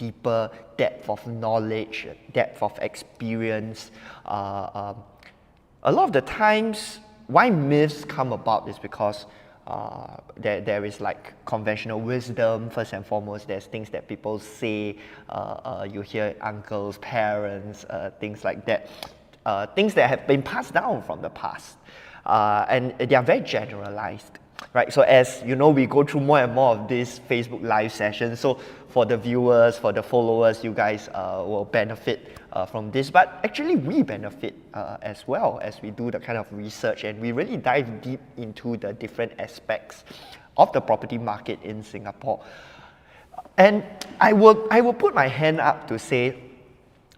deeper depth of knowledge, depth of experience. A lot of the times, why myths come about is because there is like conventional wisdom. First and foremost, there's things that people say, you hear uncles, parents, things like that, things that have been passed down from the past, and they are very generalized. Right, so as you know, we go through more and more of these Facebook live sessions. So for the viewers, for the followers, you guys will benefit from this. But actually, we benefit as well as we do the kind of research, and we really dive deep into the different aspects of the property market in Singapore. And I will put my hand up to say,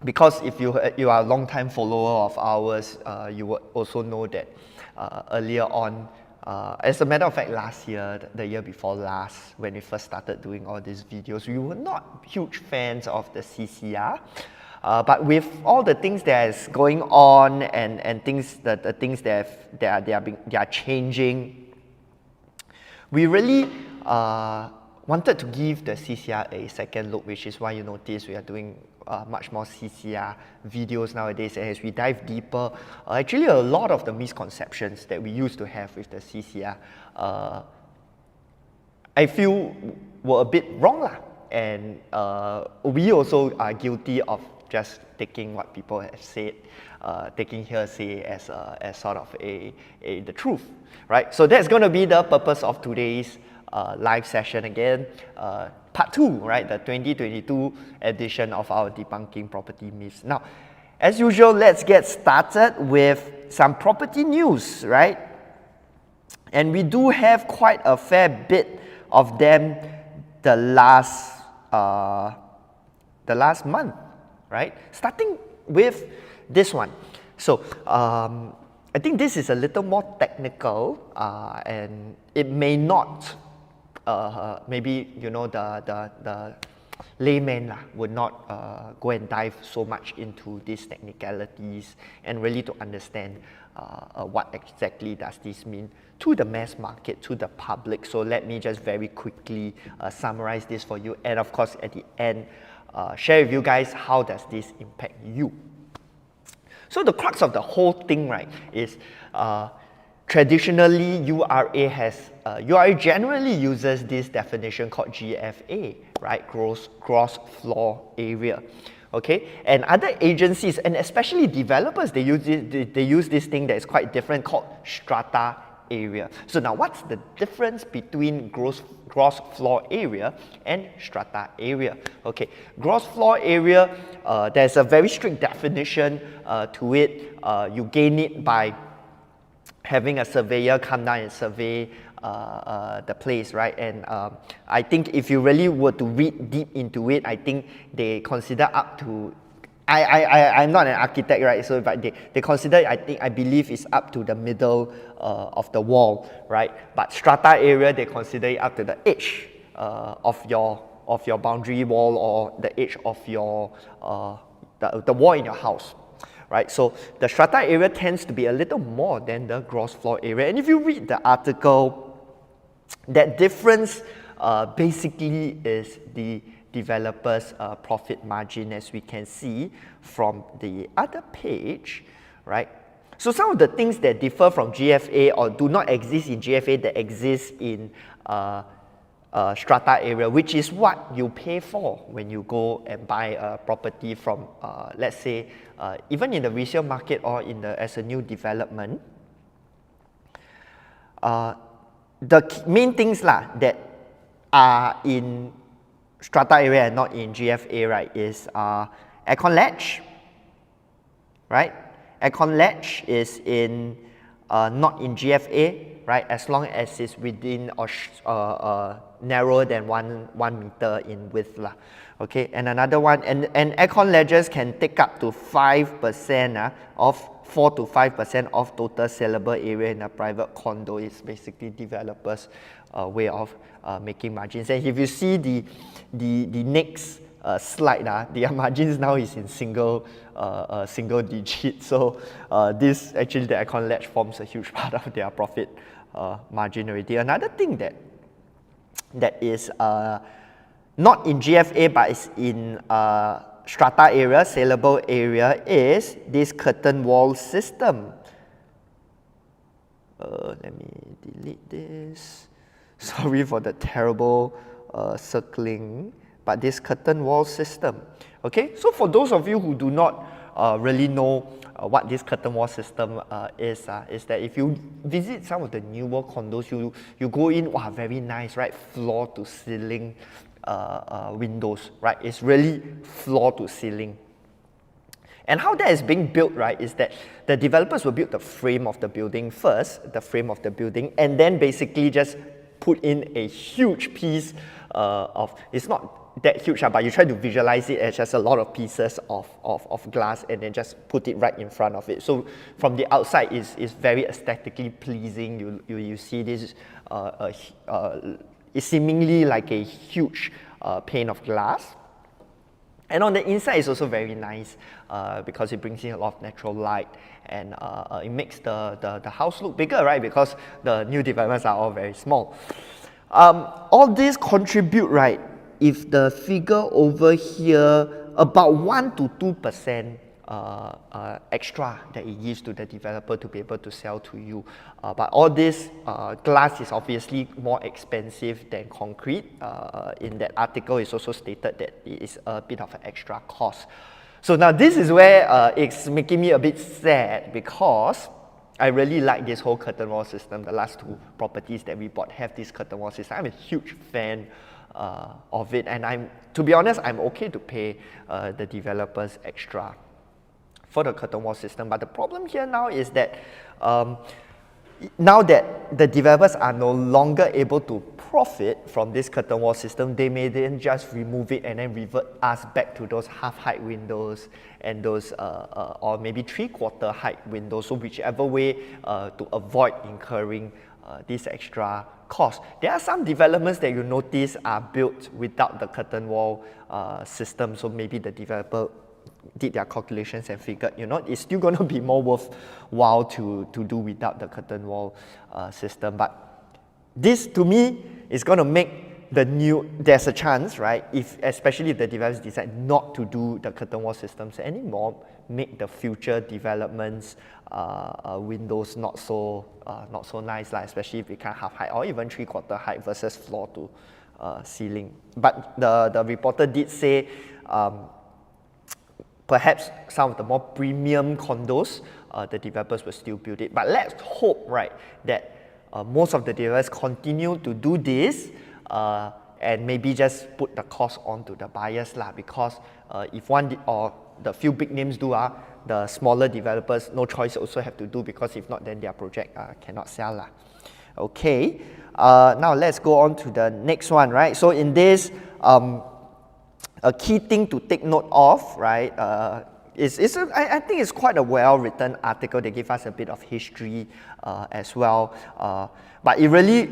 because if you are a long-time follower of ours, you will also know that earlier on, as a matter of fact, last year, the year before last, when we first started doing all these videos, we were not huge fans of the CCR. But with all the things that is going on and things the things that are changing, we really wanted to give the CCR a second look, which is why you notice we are doing much more CCR videos nowadays. And as we dive deeper, actually a lot of the misconceptions that we used to have with the CCR, I feel were a bit wrong lah. And we also are guilty of just taking what people have said, taking hearsay as sort of the truth, right? So that's going to be the purpose of today's live session again. Part 2, right, the 2022 edition of our Debunking Property Myths. Now, as usual, let's get started with some property news, right? And we do have quite a fair bit of them the last month, right? Starting with this one. So, I think this is a little more technical, and it may not maybe, you know, the layman would not go and dive so much into these technicalities and really to understand what exactly does this mean to the mass market, to the public. So let me just very quickly summarize this for you, and of course at the end share with you guys how does this impact you. So the crux of the whole thing, right, is traditionally, URA generally uses this definition called GFA, right? Gross floor area. Okay, and other agencies and especially developers, they use this thing that is quite different called strata area. So now, what's the difference between gross floor area and strata area? Okay, gross floor area, there's a very strict definition to it. You gain it by having a surveyor come down and survey the place, right? And I think if you really were to read deep into it, I think they consider up to, I'm not an architect, right? So but they consider, I believe it's up to the middle of the wall, right? But strata area, they consider it up to the edge of your boundary wall or the edge of your the wall in your house. Right, so the strata area tends to be a little more than the gross floor area. And if you read the article, that difference basically is the developer's profit margin, as we can see from the other page, right? So some of the things that differ from GFA or do not exist in GFA that exist in strata area, which is what you pay for when you go and buy a property from, let's say, even in the resale market or as a new development. The main things that are in strata area and not in GFA, right, is aircon latch, right? Aircon latch is in not in GFA, right, as long as it's within or narrower than one meter in width lah. Okay, and another one, and aircon ledgers can take up to 5% of 4 to 5% of total sellable area in a private condo. It's basically developers' way of making margins. And if you see the next slide, their margins now is in single digit. So this actually, the aircon ledge forms a huge part of their profit margin already. Another thing that is not in GFA, but it's in strata area, saleable area, is this curtain wall system. Let me delete this. Sorry for the terrible circling, but this curtain wall system. Okay, so for those of you who do not really know what this curtain wall system is that if you visit some of the newer condos, you go in, wow, very nice, right? Floor to ceiling windows, right? It's really floor to ceiling. And how that is being built, right, is that the developers will build the frame of the building first, and then basically just put in a huge piece of, it's not that huge, but you try to visualize it as just a lot of pieces of glass and then just put it right in front of it. So from the outside, it's very aesthetically pleasing. You see this, it's seemingly like a huge pane of glass. And on the inside, it's also very nice because it brings in a lot of natural light, and it makes the house look bigger, right? Because the new developments are all very small. All these contribute, right? If the figure over here, about 1 to 2% extra that it gives to the developer to be able to sell to you. But all this glass is obviously more expensive than concrete. In that article, it's also stated that it is a bit of an extra cost. So now this is where it's making me a bit sad, because I really like this whole curtain wall system. The last two properties that we bought have this curtain wall system. I'm a huge fan of it, and to be honest, I'm okay to pay the developers extra for the curtain wall system. But the problem here now is that now that the developers are no longer able to profit from this curtain wall system, they may then just remove it and then revert us back to those half-height windows and those, or maybe three-quarter height windows, so whichever way to avoid incurring this extra cost. There are some developments that you notice are built without the curtain wall system, so maybe the developer did their calculations and figured, it's still going to be more worthwhile to do without the curtain wall system. But this, to me, is going to make there's a chance, right, especially if the developers decide not to do the curtain wall systems anymore, make the future developments windows not so nice, especially if we can't half height or even three-quarter height versus floor to ceiling. But the reporter did say perhaps some of the more premium condos, the developers will still build it. But let's hope, right, that most of the developers continue to do this and maybe just put the cost onto the buyers, because if one or the few big names do, the smaller developers, no choice, also have to do, because if not, then their project cannot sell. Okay, now let's go on to the next one, right? So in this, a key thing to take note of, right, I think it's quite a well-written article. They give us a bit of history as well, but it really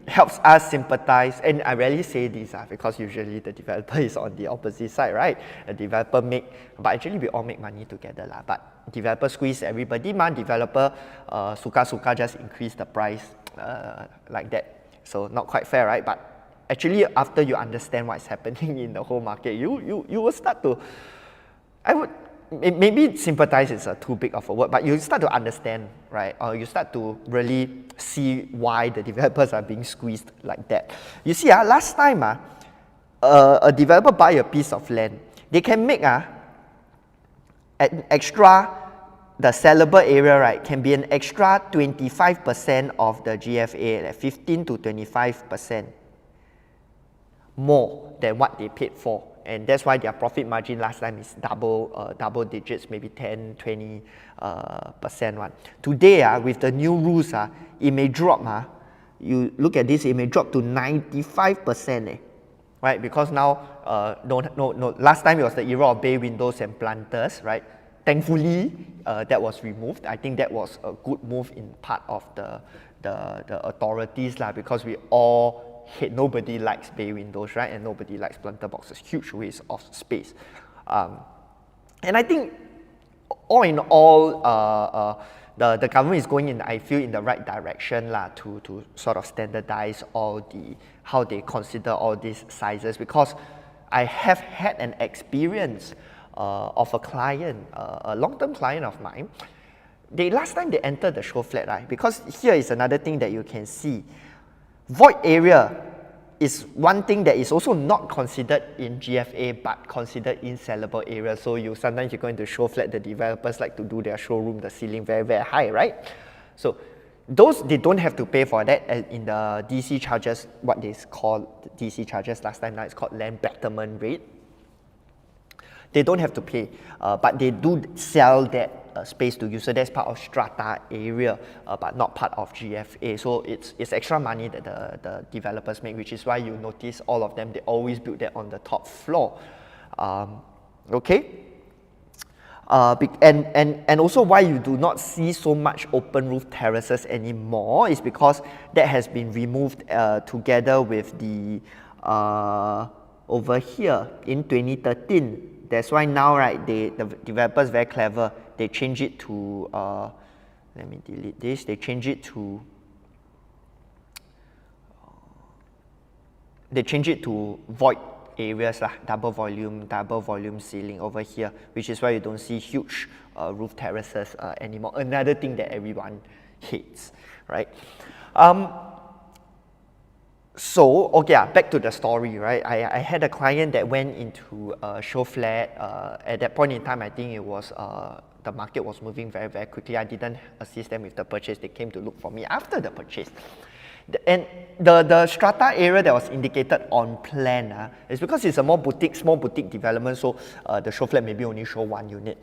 helps us sympathize. And I rarely say this because usually the developer is on the opposite side, right? The developer but actually we all make money together but developer squeeze everybody, developer suka just increase the price like that. So not quite fair, right? But actually, after you understand what's happening in the whole market, you will start to, maybe sympathize is too big of a word, but you start to understand, right? Or you start to really see why the developers are being squeezed like that. You see, last time, a developer buy a piece of land, they can make an extra, the sellable area, right, can be an extra 25% of the GFA, like 15 to 25%. More than what they paid for, and that's why their profit margin last time is double digits, maybe 10-20% one. Today, with the new rules, it may drop. You look at this, it may drop to 95%, right? Because now, no. Last time it was the era of bay windows and planters, right? Thankfully, that was removed. I think that was a good move in part of the authorities, because we all nobody likes bay windows, right? And nobody likes planter boxes, huge waste of space. And I think all in all, the government is going in, I feel, in the right direction lah, to sort of standardize how they consider all these sizes, because I have had an experience of a client, a long-term client of mine. Last time they entered the show flat, right? Because here is another thing that you can see. Void area is one thing that is also not considered in GFA but considered in sellable area. So sometimes you go into show flat, the developers like to do their showroom, the ceiling very, very high, right? So those, they don't have to pay for that in the DC charges, what they call DC charges last time, now it's called land betterment rate. They don't have to pay, but they do sell that space to you. So that's part of strata area, but not part of GFA. So it's extra money that the developers make, which is why you notice all of them, they always build that on the top floor. Okay? And also why you do not see so much open roof terraces anymore is because that has been removed together with the over here in 2013. That's why now, right, the developers very clever. They change it to, let me delete this. They change it to void areas, double volume ceiling over here, which is why you don't see huge roof terraces anymore. Another thing that everyone hates, right? So, okay, back to the story, right? I had a client that went into a show flat. At that point in time, I think it was, the market was moving very, very quickly. I didn't assist them with the purchase. They came to look for me after the purchase. And the strata area that was indicated on plan is because it's a small boutique development, so the show flat maybe only show one unit.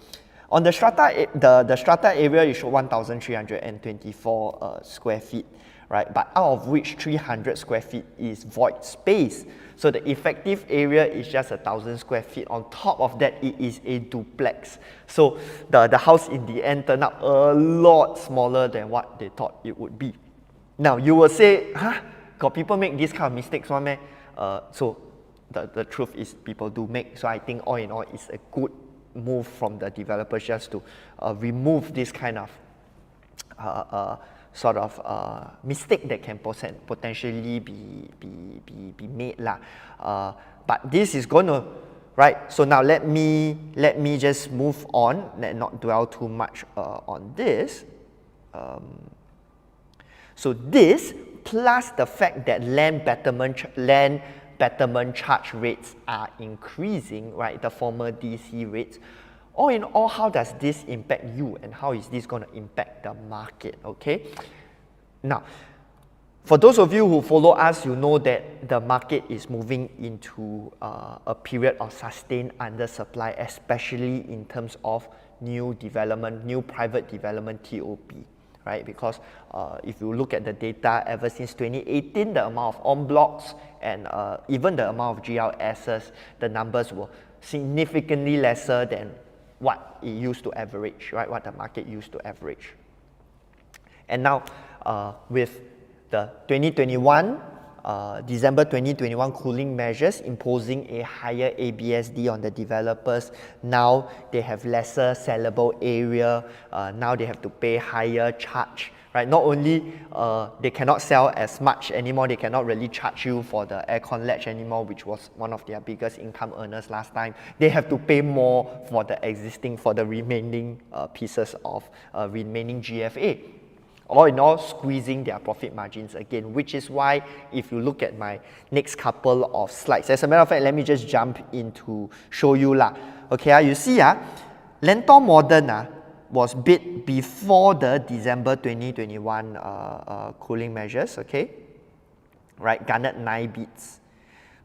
On the strata, the strata area, it show 1,324 square feet. Right, but out of which 300 square feet is void space. So the effective area is just 1,000 square feet. On top of that, it is a duplex. So the house in the end turned out a lot smaller than what they thought it would be. Now you will say, huh? Got people make this kind of mistakes, one man? So the truth is people do make. So I think all in all, it's a good move from the developers just to remove this kind of sort of mistake that can potentially be made lah. But this is going to, right? So now let me just move on and not dwell too much on this. So this plus the fact that land betterment charge rates are increasing, right? The former DC rates. All in all, how does this impact you and how is this going to impact the market, okay? Now, for those of you who follow us, you know that the market is moving into a period of sustained undersupply, especially in terms of new development, new private development TOP, right? Because if you look at the data, ever since 2018, the amount of en blocs and even the amount of GLSs, the numbers were significantly lesser than what it used to average, right? What the market used to average. And now with the 2021, December 2021 cooling measures imposing a higher ABSD on the developers, now they have lesser sellable area, now they have to pay higher charge. Right? Not only they cannot sell as much anymore, they cannot really charge you for the aircon ledge anymore, which was one of their biggest income earners last time. They have to pay more for the remaining pieces of remaining GFA. All in all, squeezing their profit margins again, which is why if you look at my next couple of slides, as a matter of fact, let me just jump into show you lah. Okay, you see Lentor Modern was bid before the December 2021 cooling measures, okay? Right, garnered 9 bids.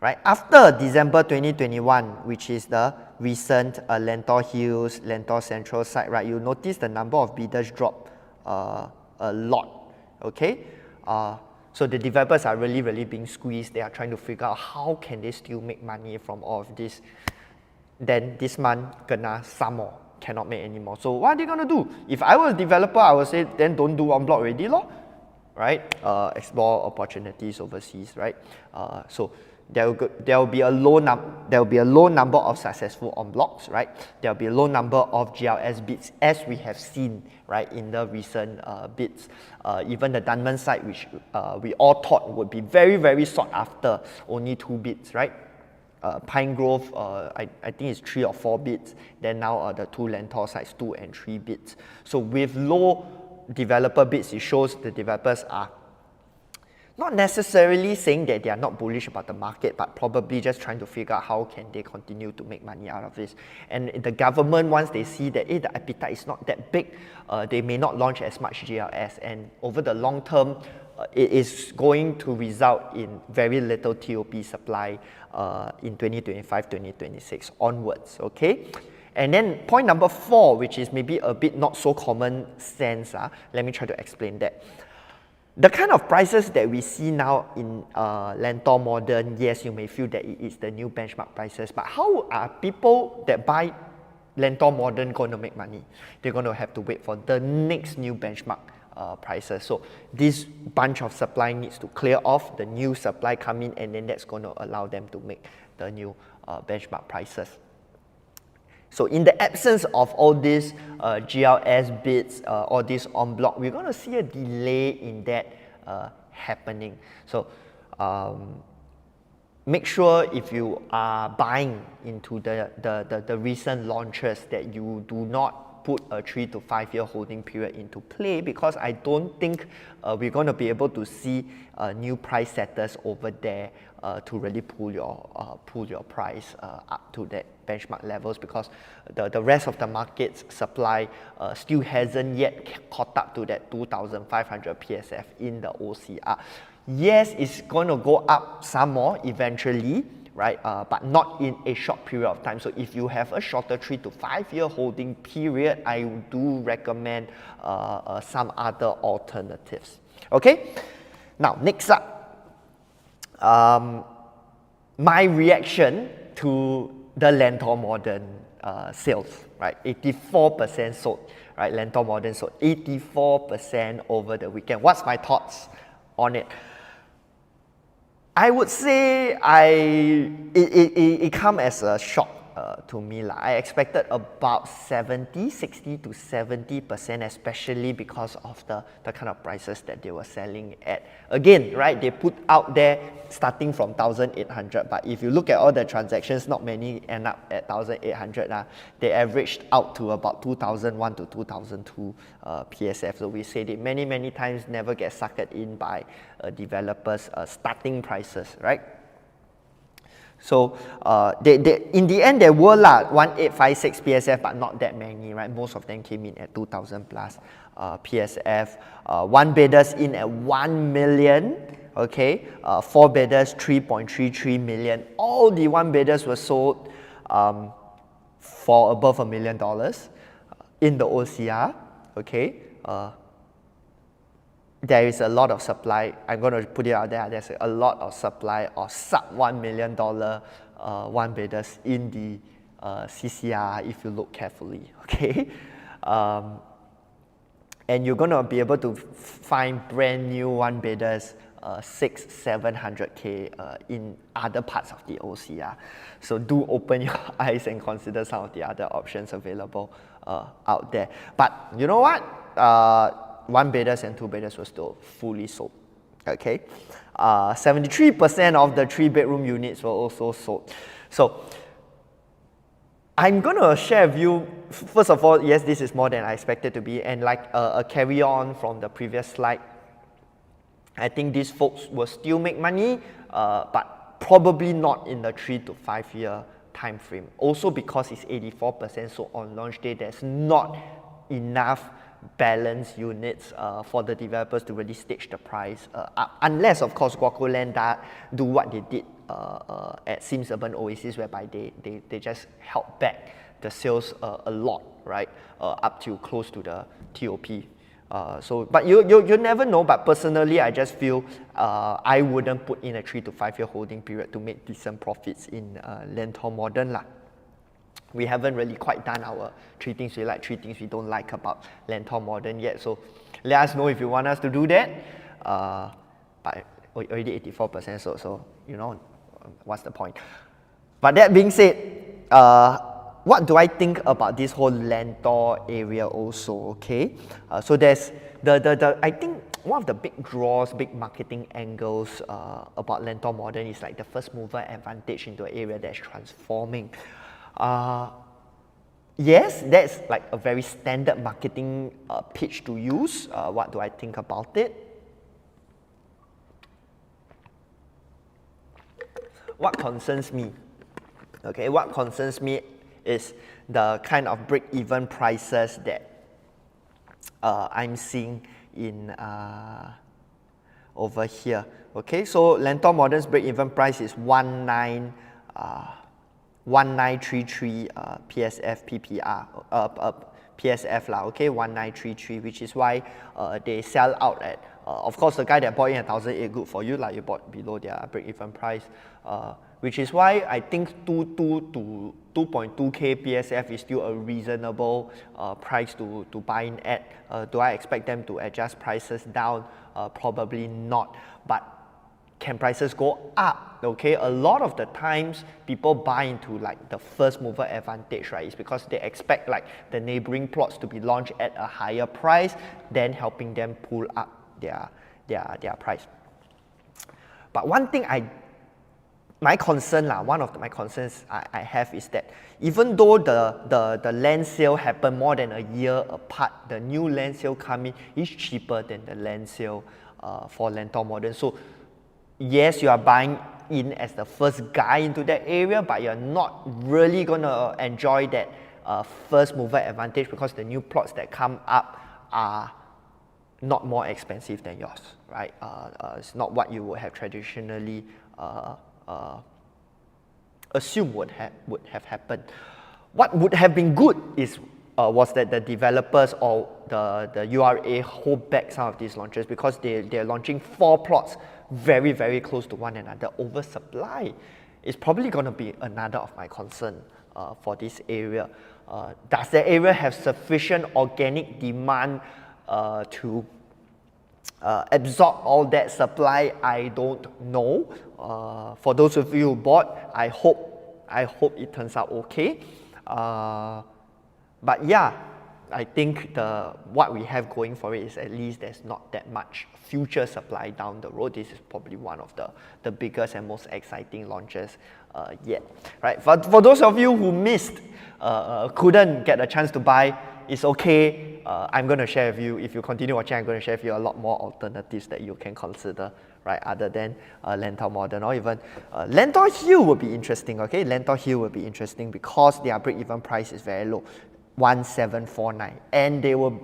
Right, after December 2021, which is the recent Lentor Hills, Lentor Central site, right, you notice the number of bidders dropped a lot, okay? So the developers are really being squeezed. They are trying to figure out how can they still make money from all of this. Then this month, kena some more. Cannot make anymore. So what are they going to do? If I was a developer, I would say then don't do en bloc already, right? Explore opportunities overseas, right? So there will be a low number of successful en blocs, right? There will be a low number of GLS bids, as we have seen, right, in the recent bids. Even the Dunman site, which we all thought would be very, very sought after, only 2 bids, right? Pine Grove, I think it's 3 or 4 bids. Then now the 2 Lentor sites, 2 and 3 bids. So with low developer bids, it shows the developers are not necessarily saying that they are not bullish about the market, but probably just trying to figure out how can they continue to make money out of this. And the government, once they see that the appetite is not that big, they may not launch as much GLS. And over the long term, it is going to result in very little TOP supply in 2025, 2026 onwards, okay? And then point number 4, which is maybe a bit not so common sense, let me try to explain that. The kind of prices that we see now in Lentor Modern, yes, you may feel that it is the new benchmark prices, but how are people that buy Lentor Modern going to make money? They're going to have to wait for the next new benchmark prices. So this bunch of supply needs to clear off, the new supply come in, and then that's going to allow them to make the new benchmark prices. So in the absence of all these GLS bids, all this en bloc, we're going to see a delay in that happening. So make sure if you are buying into the recent launches that you do not put a 3 to 5 year holding period into play, because I don't think we're going to be able to see new price setters over there to really pull your price up to that benchmark levels, because the rest of the market's supply still hasn't yet caught up to that 2,500 PSF in the OCR. Yes, it's going to go up some more eventually, right? But not in a short period of time. So if you have a shorter 3 to 5 year holding period, I do recommend some other alternatives. Okay, now next up, my reaction to the Lentor Modern sales, right? 84% sold, right? Lentor Modern sold 84% over the weekend. What's my thoughts on it? I would say it come as a shock to me. I expected about 60 to 70%, especially because of the kind of prices that they were selling at. Again, right, they put out there starting from 1,800, but if you look at all the transactions, not many end up at 1,800. They averaged out to about 2,001 to 2,002 PSF. So we said it many times, never get suckered in by developers' starting prices, right? So in the end, there were 1,856 PSF, but not that many, right? Most of them came in at 2,000 plus PSF. 1 bidders in at 1 million, okay? 4 bidders, 3.33 million. All the 1 bidders were sold for above $1 million in the OCR, okay? There is a lot of supply. I'm going to put it out there. There's a lot of supply of sub $1 million 1 bidders in the CCR if you look carefully, okay? And you're going to be able to find brand new 1 bidders 600-700K in other parts of the OCR. So do open your eyes and consider some of the other options available out there. But you know what? 1 bidders and 2 bidders were still fully sold, okay? 73% of the 3-bedroom units were also sold. So I'm going to share with you, first of all, yes, this is more than I expected to be, and like a carry on from the previous slide, I think these folks will still make money, but probably not in the 3 to 5 year time frame. Also because it's 84%, so on launch day, there's not enough balanced units for the developers to really stage the price up, unless of course Guacoland do what they did at Sims Urban Oasis, whereby they just held back the sales a lot, right, up to close to the TOP. But you never know. But personally, I just feel I wouldn't put in a 3 to 5 year holding period to make decent profits in Lentor Modern lah. We haven't really quite done our 3 things we like, 3 things we don't like about Lentor Modern yet. So let us know if you want us to do that. But already 84%, so you know, what's the point? But that being said, what do I think about this whole Lentor area also, okay? So there's I think one of the big draws, big marketing angles about Lentor Modern is like the first mover advantage into an area that's transforming. Yes, that's like a very standard marketing pitch to use. What do I think about it? What concerns me? Okay, what concerns me is the kind of break-even prices that I'm seeing in over here. Okay, so Lentor Modern's break-even price is 1933 PSF PPR PSF lah. Okay, 1933, which is why they sell out at. Of course, the guy that bought in 1,008 good for you, like you bought below their break-even price, which is why I think 2.2 to 2.2k PSF is still a reasonable price to buy in at. Do I expect them to adjust prices down? Probably not. But can prices go up? Okay, a lot of the times people buy into like the first mover advantage, right? It's because they expect like the neighboring plots to be launched at a higher price, then helping them pull up their price. But one thing my concern lah, one of my concerns I have is that even though the land sale happened more than a year apart, the new land sale coming is cheaper than the land sale for Lentor Modern. So yes, you are buying in as the first guy into that area, but you're not really gonna enjoy that first mover advantage because the new plots that come up are not more expensive than yours, right? It's not what you would have traditionally assumed would have happened. What would have been good was that the developers or the URA hold back some of these launches because they're launching 4 plots very, very close to one another. Oversupply is probably going to be another of my concern for this area. Does the area have sufficient organic demand to absorb all that supply? I don't know. For those of you who bought, I hope it turns out okay. But yeah, I think what we have going for it is at least there's not that much future supply down the road. This is probably one of the biggest and most exciting launches yet. Right? For those of you who missed, couldn't get a chance to buy, it's okay. I'm going to share with you, if you continue watching, I'm going to share with you a lot more alternatives that you can consider, right, other than Lentor Modern or even Lentor Hill will be interesting, okay? Lentor Hill will be interesting because their break-even price is very low, 1749, and they were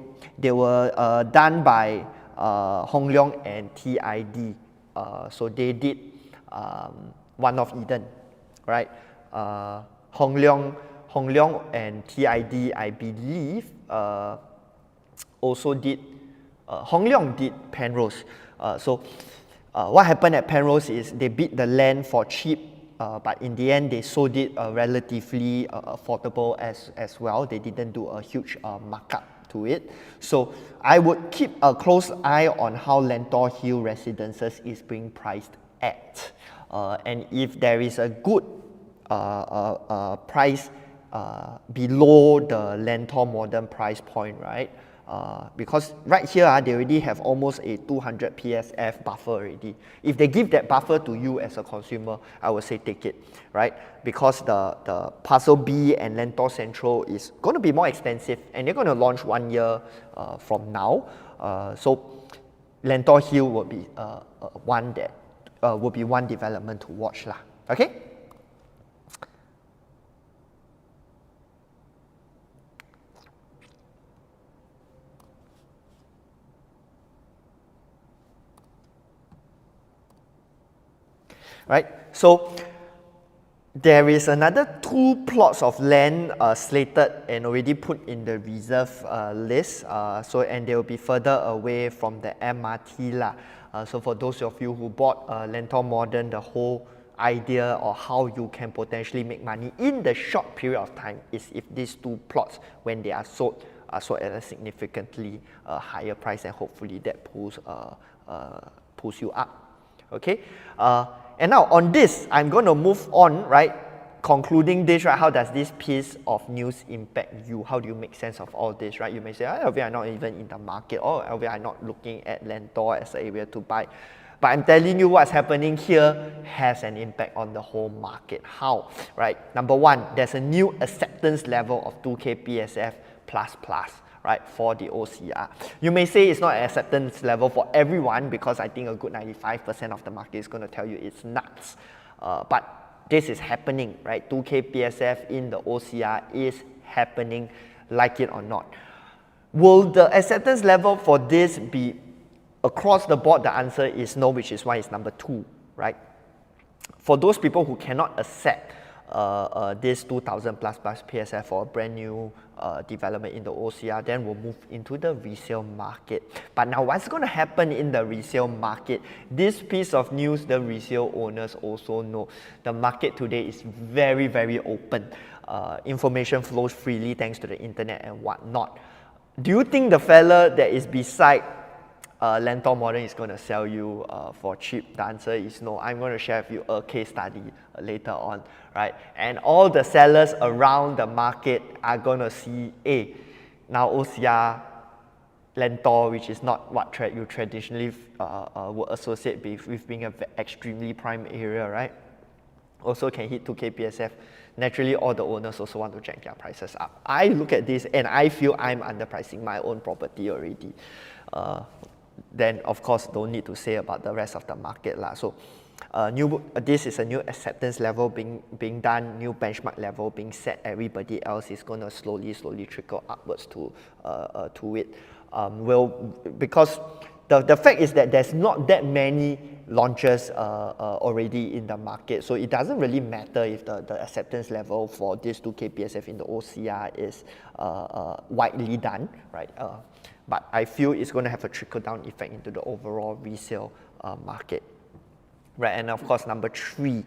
done by Hong Leong and TID, so they did One of Eden, right? Hong Leong and TID, I believe, also did, Hong Leong did Penrose. So what happened at Penrose is they bid the land for cheap, but in the end they sold it relatively affordable as well. They didn't do a huge markup to it. So I would keep a close eye on how Lentor Hill Residences is being priced at. And if there is a good price below the Lentor Modern price point, right? Because right here they already have almost a 200 PSF buffer already. If they give that buffer to you as a consumer, I would say take it, right? Because the Parcel B and Lentor Central is going to be more expensive and they're going to launch 1 year from now. So Lentor Hill will be one development to watch lah. Okay? Right, so there is another 2 plots of land slated and already put in the reserve list. And they will be further away from the MRT lah. So for those of you who bought Lentor Modern, the whole idea or how you can potentially make money in the short period of time is if these 2 plots, when they are sold at a significantly higher price, and hopefully that pulls you up. Okay, and now on this, I'm going to move on, right? Concluding this, right? How does this piece of news impact you? How do you make sense of all this, right? You may say, oh, LV, I'm not even in the market, or LV, I'm not looking at Lentor as an area to buy. But I'm telling you what's happening here has an impact on the whole market. How, right? Number one, there's a new acceptance level of 2K PSF plus plus, right, for the OCR. You may say it's not an acceptance level for everyone because I think a good 95% of the market is going to tell you it's nuts. But this is happening, right? 2K PSF in the OCR is happening, like it or not. Will the acceptance level for this be across the board? The answer is no, which is why it's number 2, right? For those people who cannot accept this 2,000 plus PSF for a brand new development in the OCR, then we'll move into the resale market. But now what's going to happen in the resale market? This piece of news, the resale owners also know. The market today is very, very open. Information flows freely thanks to the internet and whatnot. Do you think the fella that is beside Lentor Modern is going to sell you for cheap? The answer is no. I'm going to share with you a case study later on, right? And all the sellers around the market are going to see, hey, now OCR, Lentor, which is not what you traditionally would associate with being an extremely prime area, right? Also can hit 2K PSF. Naturally, all the owners also want to jack their prices up. I look at this and I feel I'm underpricing my own property already. Then of course don't need to say about the rest of the market lah. So this is a new acceptance level being done, new benchmark level being set. Everybody else is going to slowly trickle upwards to it. Because the fact is that there's not that many launches already in the market, so it doesn't really matter if the acceptance level for this 2K PSF in the OCR is widely done, right? But I feel it's going to have a trickle-down effect into the overall resale market, right? And of course, number 3,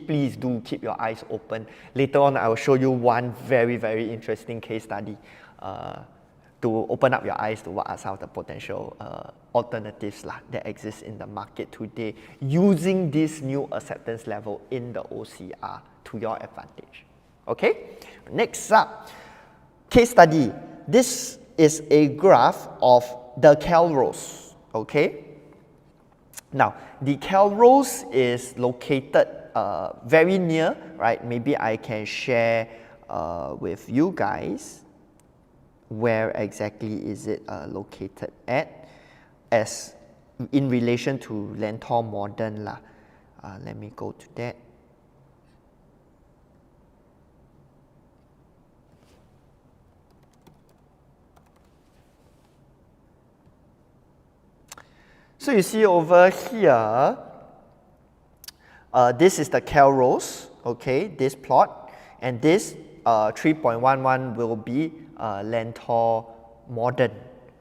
please do keep your eyes open. Later on, I will show you one very, very interesting case study to open up your eyes to what are some of the potential alternatives that exist in the market today using this new acceptance level in the OCR to your advantage. Okay, next up, case study. This is a graph of the Calrose. Okay, now the Calrose is located very near, right? Maybe I can share with you guys where exactly is it located at as in relation to Lentor Modern lah. Let me go to that. So you see over here, this is the Calrose, okay, this plot, and this 3.11 will be Lentor Modern,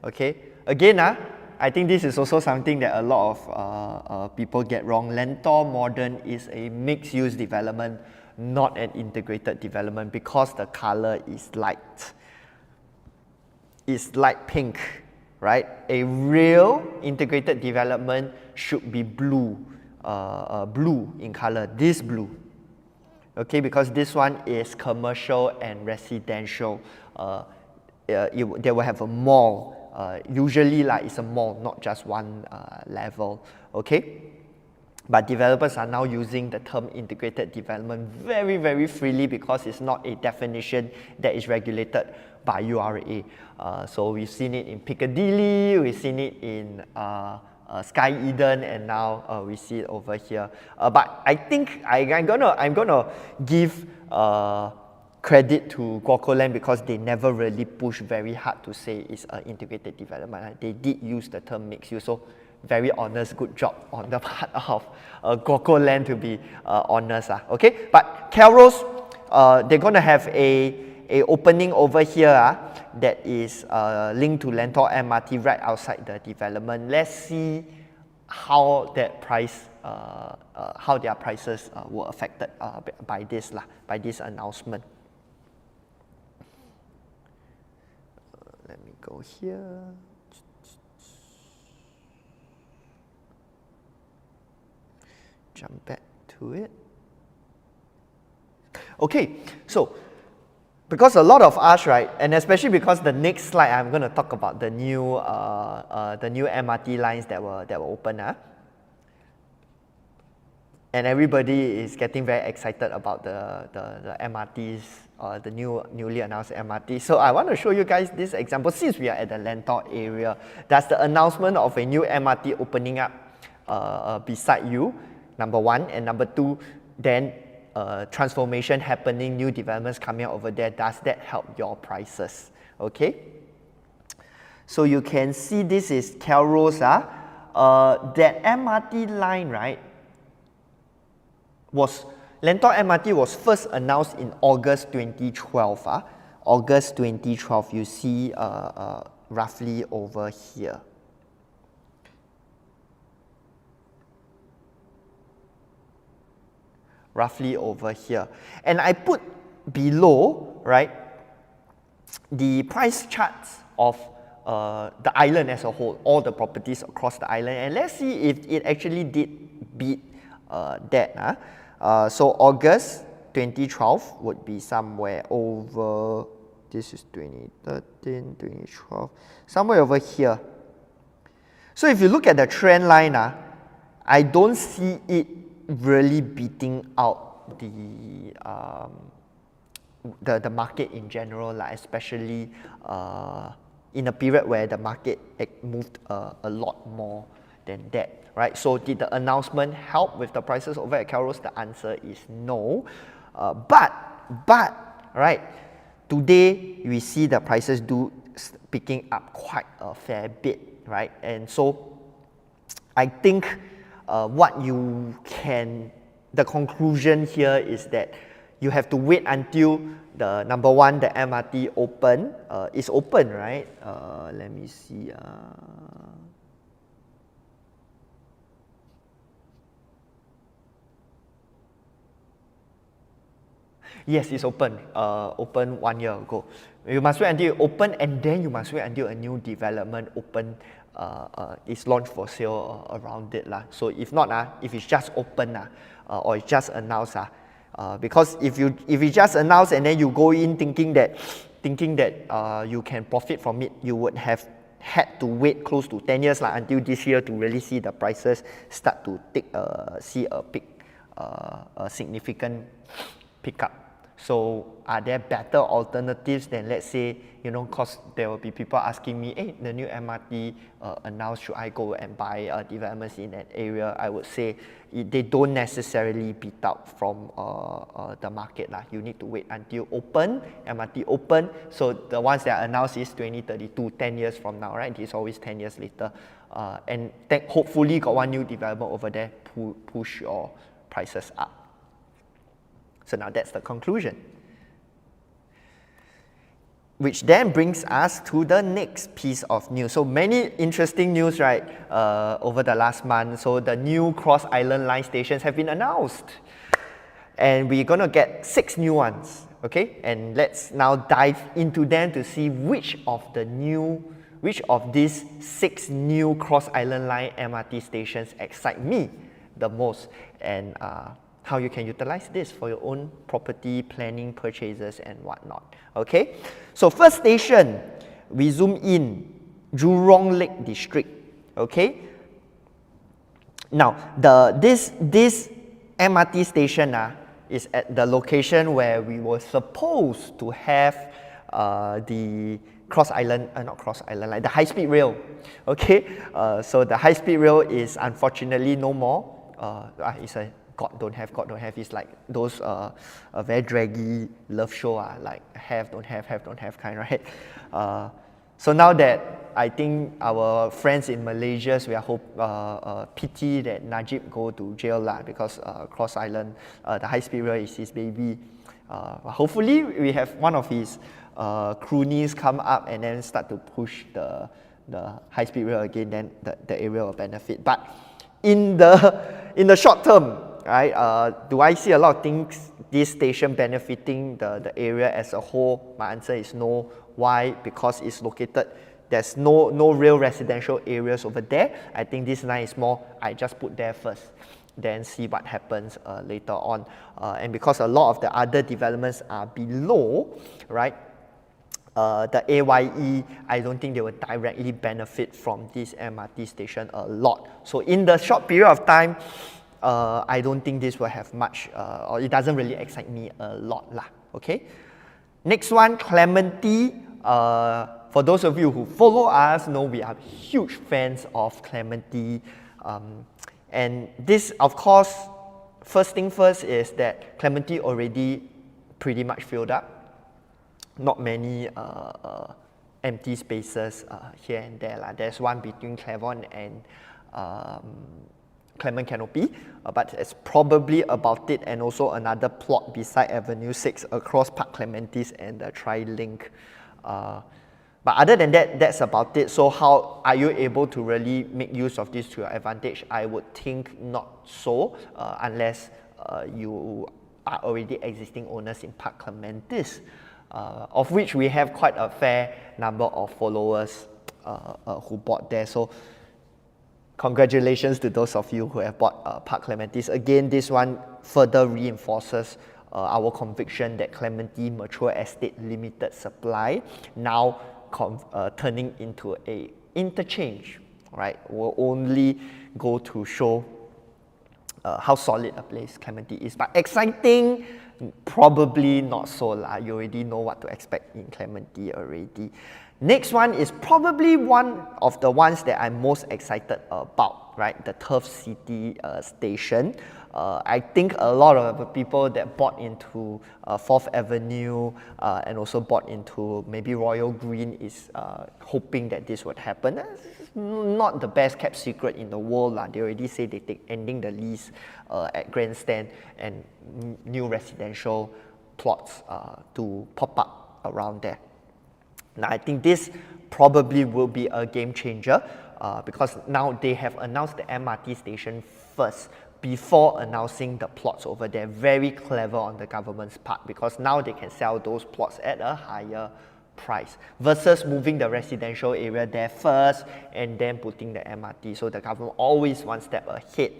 okay. Again, I think this is also something that a lot of people get wrong. Lentor Modern is a mixed-use development, not an integrated development, because the color is light. It's light pink, right? A real integrated development should be blue, blue in color, this blue. Okay, because this one is commercial and residential. They will have a mall. Usually, it's a mall, not just one level. Okay, but developers are now using the term integrated development very, very freely because it's not a definition that is regulated by URA. So we've seen it in Piccadilly, we've seen it in Sky Eden, and now we see it over here. But I think I'm gonna give credit to Guocoland because they never really pushed very hard to say it's an integrated development. They did use the term mixed use, so very honest, good job on the part of Guocoland to be honest. Okay, but Calrose, they're gonna have a opening over here that is linked to Lentor MRT right outside the development. Let's see how that price, how their prices were affected by this announcement. Let me go here. jump back to it. Okay, so because a lot of us, right, and especially because the next slide I'm going to talk about the new MRT lines that were open, and everybody is getting very excited about the MRTs, the newly announced MRT. So I want to show you guys this example since we are at the Lentor area. That's the announcement of a new MRT opening up beside you, number one, and number two, then transformation happening, new developments coming out over there. Does that help your prices? Okay. So you can see this is Calrose. That MRT line, right, Lentor MRT was first announced in August 2012. August 2012, you see roughly over here. Roughly over here. And I put below, right, the price charts of the island as a whole, all the properties across the island, and let's see if it actually did beat that. So August 2012 would be somewhere over, this is 2013, 2012, somewhere over here. So if you look at the trend line, I don't see it really beating out the market in general, especially in a period where the market moved a lot more than that, right? So did the announcement help with the prices over at Calrose? The answer is no. But right, today we see the prices picking up quite a fair bit, right? And so I think the conclusion here is that you have to wait until the number one, the MRT is open, right? Let me see. Yes, it's open. Open 1 year ago. You must wait until it open, and then you must wait until a new development is launched for sale around it. So if not, if it's just open or it's just announced, because if it's just announced and then you go in thinking that you can profit from it, you would have had to wait close to 10 years until this year to really see the prices start to see a significant pickup. So are there better alternatives than, let's say, because there will be people asking me, hey, the new MRT announced, should I go and buy developments in that area? I would say they don't necessarily beat out from the market. You need to wait until MRT open. So the ones that are announced is 2032, 10 years from now, right? It's always 10 years later. And hopefully got one new development over there push your prices up. So now that's the conclusion. Which then brings us to the next piece of news. So many interesting news, right, over the last month. So the new Cross Island line stations have been announced. And we're going to get 6 new ones, okay? And let's now dive into them to see which of these 6 new Cross Island line MRT stations excite me the most, and how you can utilize this for your own property planning, purchases, and whatnot. Okay, so first station, we zoom in, Jurong Lake District. Okay, now this MRT station is at the location where we were supposed to have the the high-speed rail. Okay, so the high-speed rail is unfortunately no more. It's a God don't have. It's like those very draggy love show, like have, don't have kind, right? So now that I think our friends in Malaysia, we are pity that Najib go to jail because Cross Island, the high-speed rail is his baby. Hopefully we have one of his croonies come up and then start to push the high-speed rail again, then the area will benefit. But in the short term, right, do I see a lot of things, this station benefiting the area as a whole? My answer is no. Why? Because it's located, there's no real residential areas over there. I think this line is more, I just put there first. then see what happens later on. And because a lot of the other developments are below, right? The AYE, I don't think they will directly benefit from this MRT station a lot. So in the short period of time, I don't think this will have much, or it doesn't really excite me a lot lah, okay? Next one, Clementi. For those of you who follow us, know we are huge fans of Clementi. And this, of course, first thing first is that Clementi already pretty much filled up. Not many empty spaces here and there lah. There's one between Clermont and Clement Canopy, but it's probably about it, and also another plot beside Avenue 6 across Park Clementis and the Tri-Link. But other than that, that's about it. So how are you able to really make use of this to your advantage? I would think not so, unless you are already existing owners in Park Clementis, of which we have quite a fair number of followers who bought there. So congratulations to those of you who have bought Park Clementis. Again, this one further reinforces our conviction that Clementi Mature Estate Limited Supply now turning into a interchange, right, will only go to show how solid a place Clementi is. But exciting, probably not so lah. You already know what to expect in Clementi already. Next one is probably one of the ones that I'm most excited about, right? The Turf City station. I think a lot of the people that bought into 4th Avenue and also bought into maybe Royal Green is hoping that this would happen. It's not the best kept secret in the world lah. They already say they take ending the lease at Grandstand and new residential plots to pop up around there. Now, I think this probably will be a game changer because now they have announced the MRT station first before announcing the plots over there. Very clever on the government's part, because now they can sell those plots at a higher price versus moving the residential area there first and then putting the MRT. So the government always one step ahead.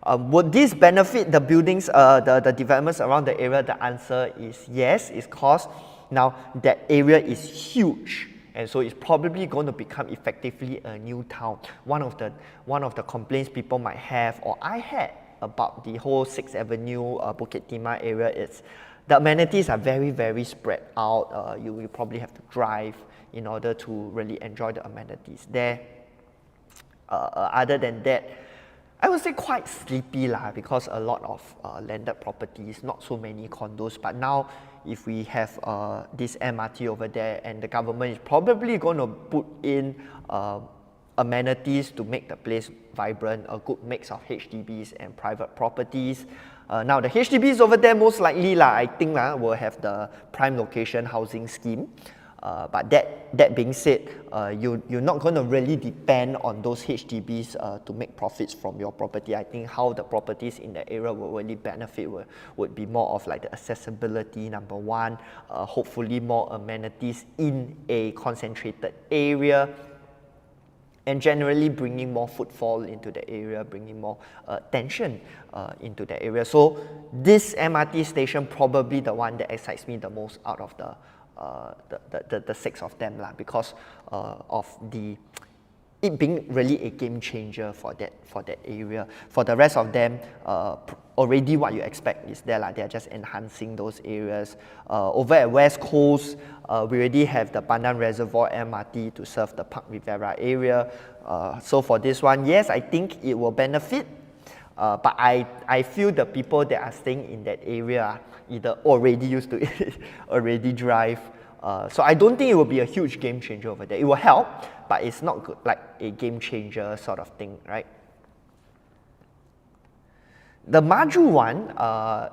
Would this benefit the buildings, the developments around the area? The answer is yes. It's because now that area is huge, and so it's probably going to become effectively a new town. One of the complaints people might have, or I had, about the whole 6th Avenue Bukit Timah area is the amenities are very, very spread out. You probably have to drive in order to really enjoy the amenities there. Other than that, I would say quite sleepy lah, because a lot of landed properties, not so many condos. But now, if we have this MRT over there, and the government is probably going to put in amenities to make the place vibrant, a good mix of HDBs and private properties. Now the HDBs over there most likely lah, I think will have the prime location housing scheme. But that being said, you're not going to really depend on those HDBs to make profits from your property. I think how the properties in the area will really benefit would be more of like the accessibility, number one, hopefully more amenities in a concentrated area, and generally bringing more footfall into the area, bringing more attention into the area. So this MRT station probably the one that excites me the most out of the 6 of them lah, because of it being really a game changer for that area. For the rest of them, already what you expect is there lah. They are just enhancing those areas. Over at West Coast, we already have the Pandan Reservoir MRT to serve the Park Rivera area. So for this one, yes, I think it will benefit. But I feel the people that are staying in that area either already used to it, already drive. So I don't think it will be a huge game changer over there. It will help, but it's not good, like a game changer sort of thing, right? The Maju one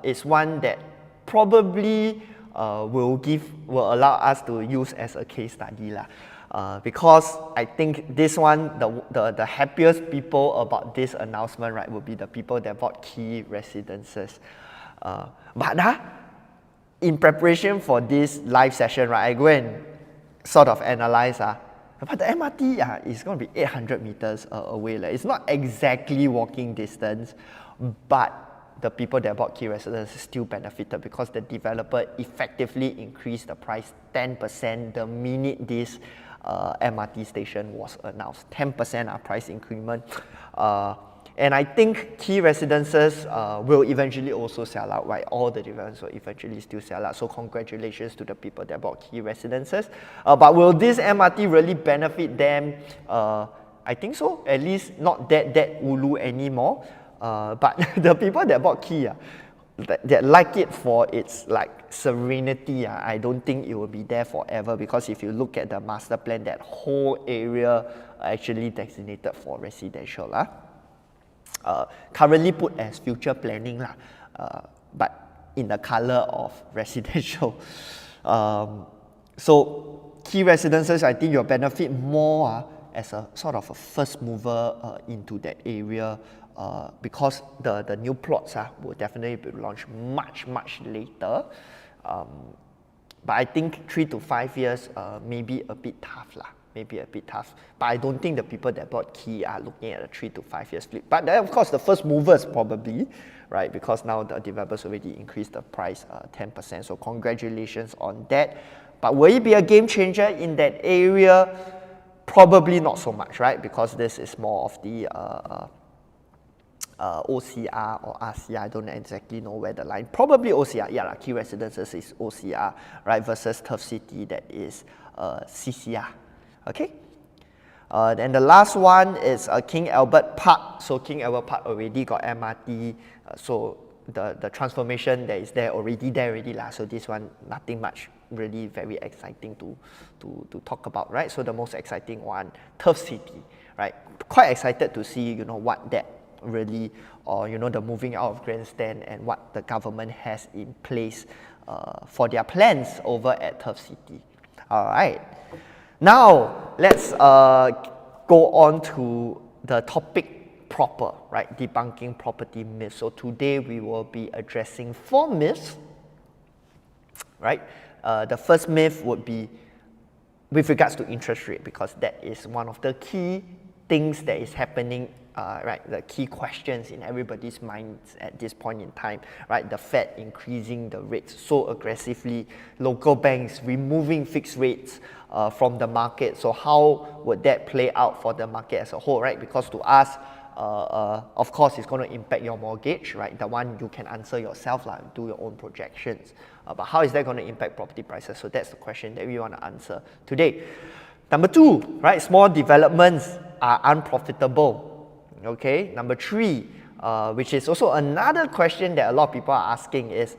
is one that probably will allow us to use as a case study lah. Because I think this one, the happiest people about this announcement, right, will be the people that bought key residences. But in preparation for this live session, right, I go and sort of analyze. But the MRT is going to be 800 meters away. It's not exactly walking distance. but the people that bought key residences still benefited because the developer effectively increased the price 10% the minute this MRT station was announced. 10% price increment. And I think key residences will eventually also sell out, right? All the developers will eventually still sell out. So congratulations to the people that bought key residences. But will this MRT really benefit them? I think so. At least not that ulu anymore. But the people that bought key, that like it for its like serenity, I don't think it will be there forever, because if you look at the master plan, that whole area actually designated for residential. Currently put as future planning, but in the color of residential. So key residences, I think you'll benefit more as a sort of a first mover into that area, because the new plots will definitely be launched much later. But I think 3 to 5 years maybe a bit tough but I don't think the people that bought key are looking at a 3 to 5 years flip. But then of course the first movers probably, right, because now the developers already increased the price 10%, so congratulations on that. But will it be a game changer in that area? Probably not so much, right, because this is more of the OCR or RCR, I don't exactly know where the line, probably OCR, key residences is OCR, right, versus Turf City that is CCR, okay? Then the last one is King Albert Park. So King Albert Park already got MRT, so the transformation that is there already, so this one, nothing much really very exciting to talk about, right? So the most exciting one, Turf City, right? Quite excited to see, what that really, or the moving out of grandstand and what the government has in place for their plans over at Turf City. All right, now let's go on to the topic proper, right? Debunking property myths. So today we will be addressing 4 myths, right? The first myth would be with regards to interest rate, because that is one of the key things that is happening, right? The key questions in everybody's minds at this point in time, right? The Fed increasing the rates so aggressively, local banks removing fixed rates from the market. So how would that play out for the market as a whole, right? Because to us, of course, it's going to impact your mortgage, right? The one you can answer yourself, do your own projections. But how is that going to impact property prices? So that's the question that we want to answer today. Number 2, right? Small developments are unprofitable. Okay. Number 3, which is also another question that a lot of people are asking, is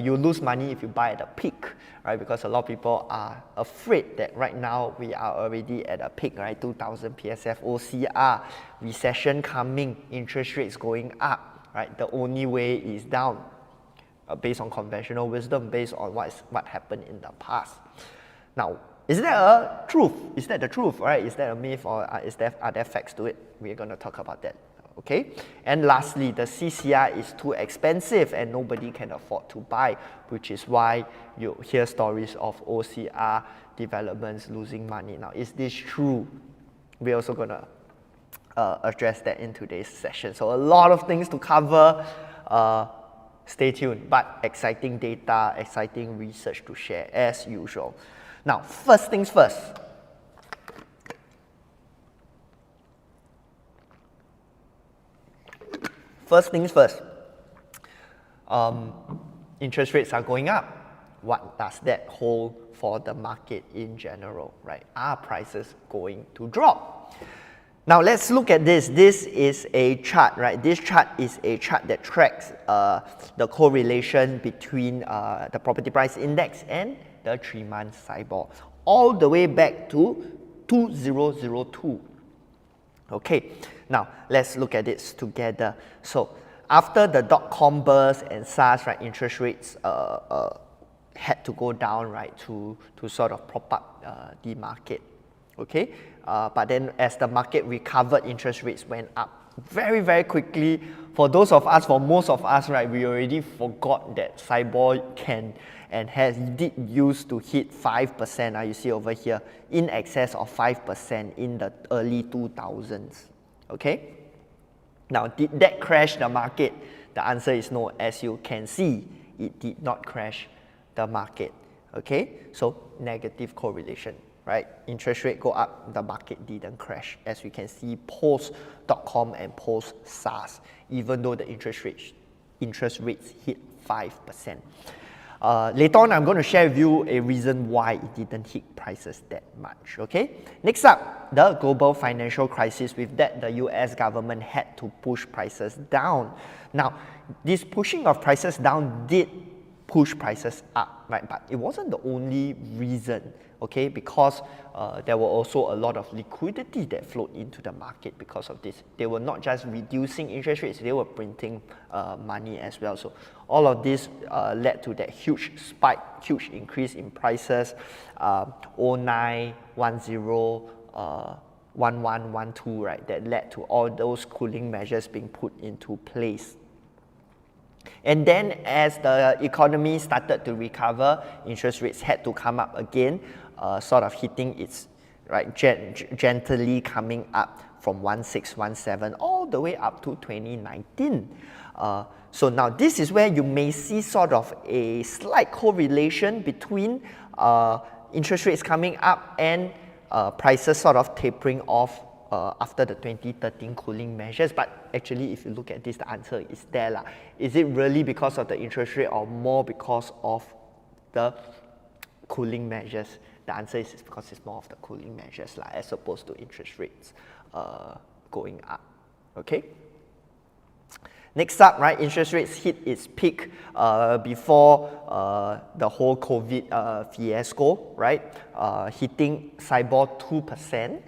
you lose money if you buy at a peak, right? Because a lot of people are afraid that right now we are already at a peak, right? 2000 PSF OCR, recession coming, interest rates going up, right? The only way is down, based on conventional wisdom, based on what happened in the past. Now, is that a truth? Is that the truth, right? Is that a myth, or are there facts to it? We're going to talk about that. Okay, and lastly, the CCR is too expensive and nobody can afford to buy, which is why you hear stories of OCR developments losing money. Now, is this true? We're also going to address that in today's session. So a lot of things to cover. Stay tuned, but exciting data, exciting research to share as usual. Now, first things first. First things first, interest rates are going up. What does that hold for the market in general, right? Are prices going to drop? Now let's look at this. This is a chart, right? This chart is a chart that tracks the correlation between the property price index and the 3-month SIBOR, all the way back to 2002. Okay, now let's look at this together. So after the dot-com burst and SARS, right, interest rates had to go down, right, to sort of prop up the market. Okay, but then as the market recovered, interest rates went up very quickly. For most of us, right, we already forgot that SIBOR can and did used to hit 5%. You see over here, in excess of 5% in the early 2000s. Okay, Now, did that crash the market? The answer is no. As you can see, it did not crash the market. Okay, so negative correlation, right? Interest rate go up, the market didn't crash. As we can see, post.com and post SARS, even though the interest rates hit 5%. Later on, I'm going to share with you a reason why it didn't hit prices that much, okay? Next up, the global financial crisis. With that, the US government had to push prices down. Now, this pushing of prices down did push prices up, right? But it wasn't the only reason, okay? Because there were also a lot of liquidity that flowed into the market because of this. They were not just reducing interest rates, they were printing money as well. So all of this led to that huge spike, huge increase in prices, 09, 10, 11, 12, right? That led to all those cooling measures being put into place. And then as the economy started to recover, interest rates had to come up again, sort of hitting its, right, gently coming up from 16, 17 all the way up to 2019. So now this is where you may see sort of a slight correlation between interest rates coming up and prices sort of tapering off after the 2013 cooling measures. But actually, if you look at this, the answer is there lah. Is it really because of the interest rate or more because of the cooling measures? The answer is because it's more of the cooling measures lah, as opposed to interest rates going up. Okay. Next up, right, interest rates hit its peak before the whole COVID fiasco, right, hitting SIBOR 2%.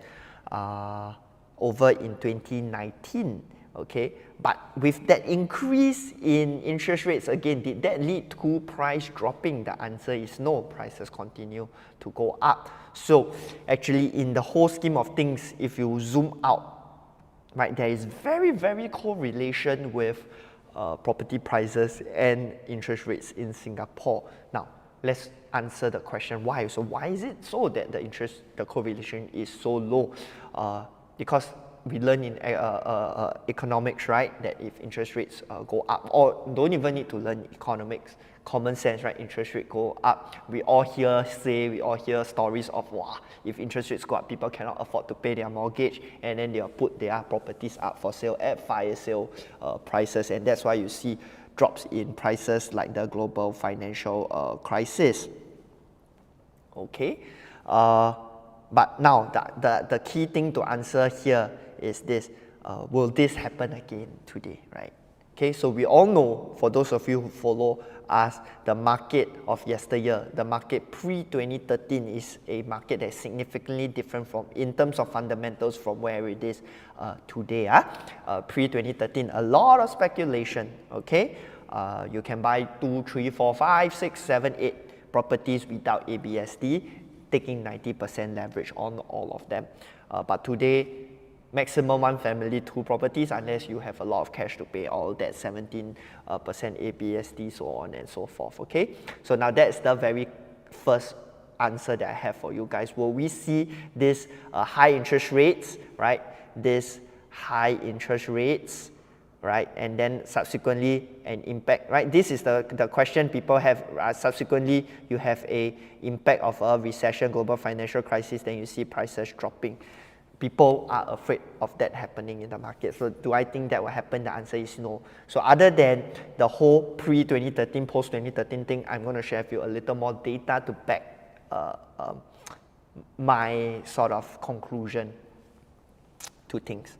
Over in 2019, okay? But with that increase in interest rates, again, did that lead to price dropping? The answer is no. Prices continue to go up. So actually, in the whole scheme of things, if you zoom out, right, there is very correlation with property prices and interest rates in Singapore. Now, let's answer the question why. So why is it so that the correlation is so low? Because we learn in economics, right, that if interest rates go up, or don't even need to learn economics, common sense, right, interest rate go up, we all hear stories of, wow, if interest rates go up, people cannot afford to pay their mortgage, and then they'll put their properties up for sale at fire sale prices, and that's why you see drops in prices like the global financial crisis. Okay, but now the key thing to answer here is this: will this happen again today, right? Okay, so we all know, for those of you who follow us, the market of yesteryear, the market pre-2013 is a market that's significantly different from, in terms of fundamentals, from where it is today. Pre-2013, a lot of speculation, okay? You can buy 2, 3, 4, 5, 6, 7, 8 properties without ABSD, taking 90% leverage on all of them. But today, maximum one family, 2 properties, unless you have a lot of cash to pay all that 17% ABSD, so on and so forth, okay? So now that's the very first answer that I have for you guys. Will we see this high interest rates, right? This high interest rates, right? And then subsequently an impact, right? This is the question people have. Subsequently, you have a impact of a recession, global financial crisis, then you see prices dropping. People are afraid of that happening in the market. So do I think that will happen? The answer is no. So other than the whole pre-2013, post-2013 thing, I'm going to share with you a little more data to back my sort of conclusion. 2 things.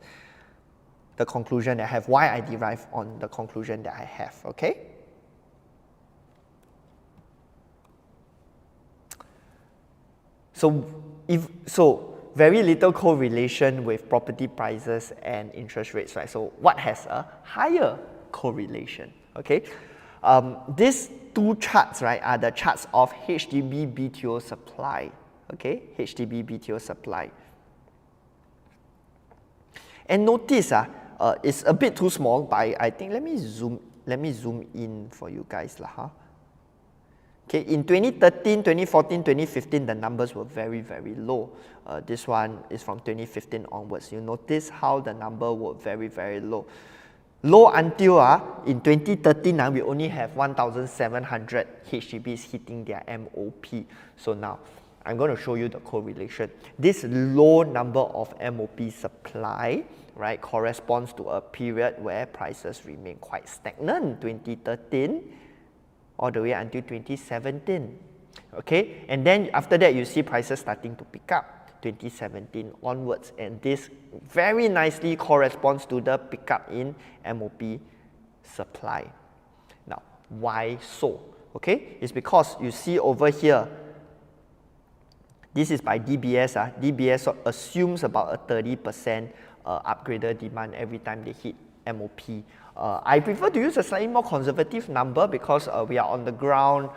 The conclusion that I have, why I derive on the conclusion that I have, okay? So very little correlation with property prices and interest rates, right? So what has a higher correlation, okay? These 2 charts, right, are the charts of HDB BTO supply, okay? HDB BTO supply. And notice, it's a bit too small, but I think, let me zoom in for you guys lah, Okay, in 2013, 2014, 2015, the numbers were very low. This one is from 2015 onwards. You notice how the number were very low. Low until in 2013, we only have 1,700 HDBs hitting their MOP. So now, I'm going to show you the correlation. This low number of MOP supply, right, corresponds to a period where prices remain quite stagnant, 2013 all the way until 2017. Okay, and then after that you see prices starting to pick up 2017 onwards, and this very nicely corresponds to the pickup in MOP supply. Now, why so? Okay, it's because you see over here, this is by DBS. DBS assumes about a 30% upgrader demand every time they hit MOP. I prefer to use a slightly more conservative number because we are on the ground.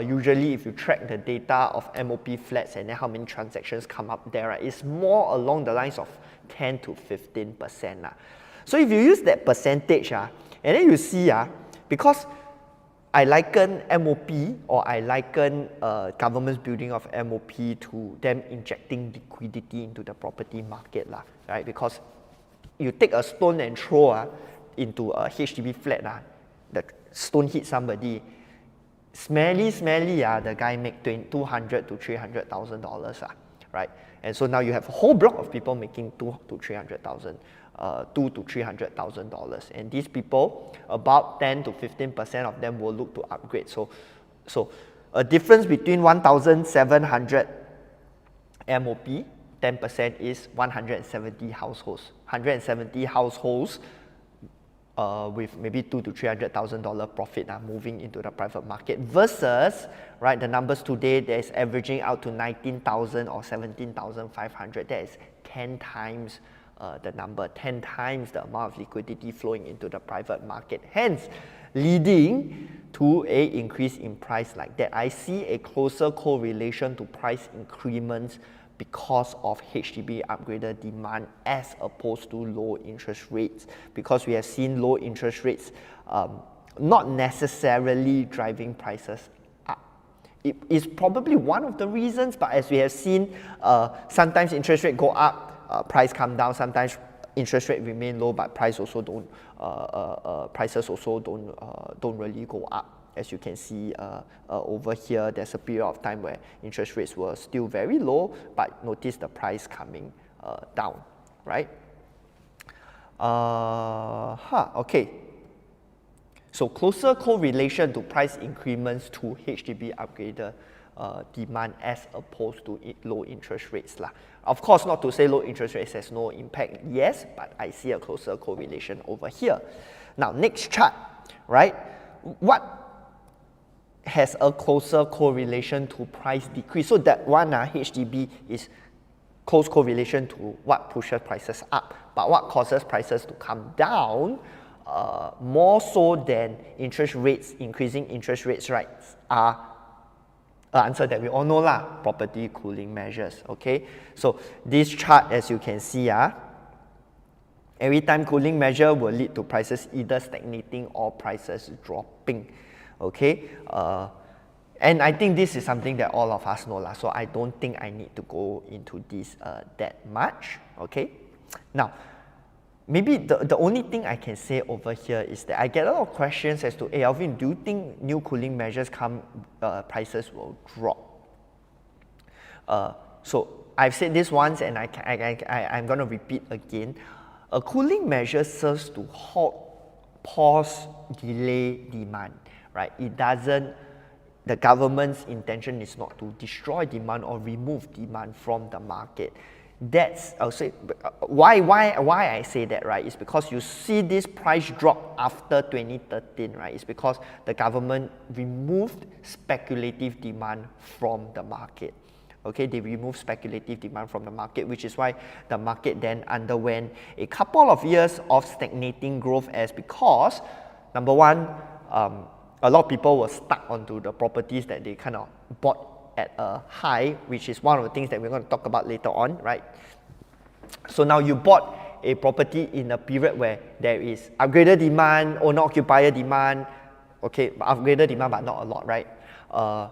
Usually if you track the data of MOP flats and then how many transactions come up there, right, it's more along the lines of 10 to 15%. So if you use that percentage, and then you see, because I liken MOP, or I liken government's building of MOP to them injecting liquidity into the property market, right? Because you take a stone and throw into a HDB flat, the stone hit somebody, smelly, the guy make $200,000 to $300,000, right? And so now you have a whole block of people making $200,000 to $300,000, and these people, about 10 to 15% of them will look to upgrade. So a difference between 1,700 MOP, 10% is 170 households. 170 households with maybe $200,000 to $300,000 profit moving into the private market versus, right, the numbers today that is averaging out to 19,000 or 17,500. That is 10 times the number, 10 times the amount of liquidity flowing into the private market, hence leading to a increase in price like that. I see a closer correlation to price increments because of HDB upgrader demand as opposed to low interest rates, because we have seen low interest rates not necessarily driving prices up. It is probably one of the reasons, but as we have seen, sometimes interest rate go up, price come down. Sometimes interest rate remain low, but prices also don't really go up. As you can see over here, there's a period of time where interest rates were still very low, but notice the price coming down, right? Okay. So closer correlation to price increments to HDB upgrader demand as opposed to low interest rates. Of course, not to say low interest rates has no impact, yes, but I see a closer correlation over here. Now, next chart, right? What has a closer correlation to price decrease? So that one, HDB is close correlation to what pushes prices up, but what causes prices to come down more so than interest rates, increasing interest rates, right, are an answer that we all know, property cooling measures. Okay, so this chart, as you can see, every time cooling measure will lead to prices either stagnating or prices dropping. Okay, and I think this is something that all of us know, so I don't think I need to go into this that much. Okay, now maybe the only thing I can say over here is that I get a lot of questions as to, hey Alvin, do you think new cooling measures come, prices will drop? So I've said this once and I'm going to repeat again. A cooling measure serves to halt, pause, delay demand, right? It doesn't, the government's intention is not to destroy demand or remove demand from the market. That's, I'll say, why I say that, right, is because you see this price drop after 2013, right? It's because the government removed speculative demand from the market. Okay, they removed speculative demand from the market, which is why the market then underwent a couple of years of stagnating growth, as because, number one, a lot of people were stuck onto the properties that they kind of bought at a high, which is one of the things that we're going to talk about later on, right? So now you bought a property in a period where there is upgrader demand, owner-occupier demand, okay, upgrader demand but not a lot, right? A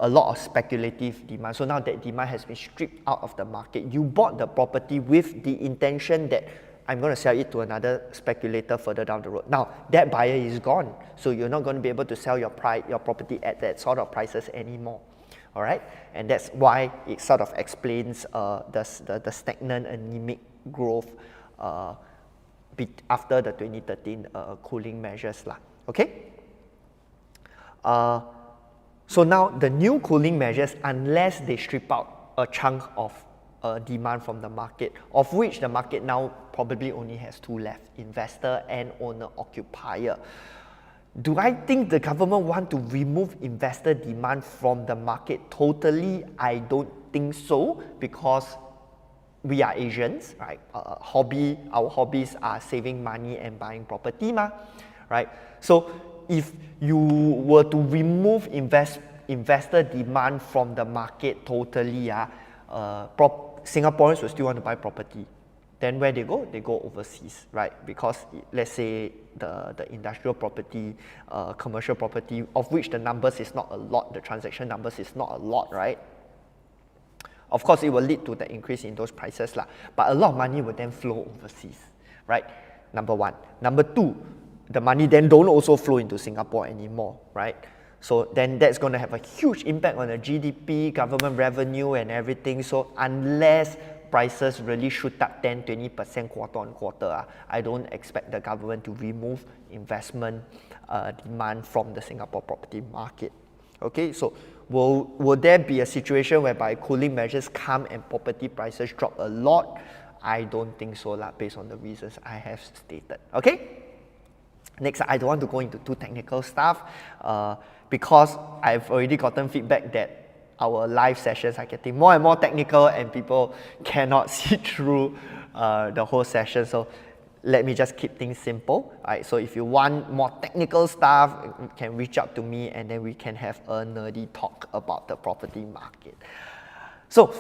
lot of speculative demand. So now that demand has been stripped out of the market. You bought the property with the intention that I'm going to sell it to another speculator further down the road. Now, that buyer is gone, so you're not going to be able to sell your property at that sort of prices anymore. All right, and that's why it sort of explains the stagnant, anemic growth after the 2013 cooling measures lah. Okay. So now the new cooling measures, unless they strip out a chunk of demand from the market, of which the market now probably only has two left, investor and owner occupier. Do I think the government want to remove investor demand from the market totally? I don't think so, because we are Asians, right? Our hobbies are saving money and buying property, right? So if you were to remove investor demand from the market totally, Singaporeans will still want to buy property. Then where they go? They go overseas, right? Because let's say the industrial property, commercial property, of which the numbers is not a lot, the transaction numbers is not a lot, right? Of course, it will lead to the increase in those prices, but a lot of money will then flow overseas, right? Number one. Number two, the money then don't also flow into Singapore anymore, right? So then that's going to have a huge impact on the GDP, government revenue and everything. So unless prices really shoot up 10-20% quarter on quarter, I don't expect the government to remove investment demand from the Singapore property market. Okay, so will there be a situation whereby cooling measures come and property prices drop a lot? I don't think so, based on the reasons I have stated. Okay. Next, I don't want to go into too technical stuff because I've already gotten feedback that our live sessions are getting more and more technical and people cannot see through the whole session. So let me just keep things simple. Right? So if you want more technical stuff, you can reach out to me and then we can have a nerdy talk about the property market. So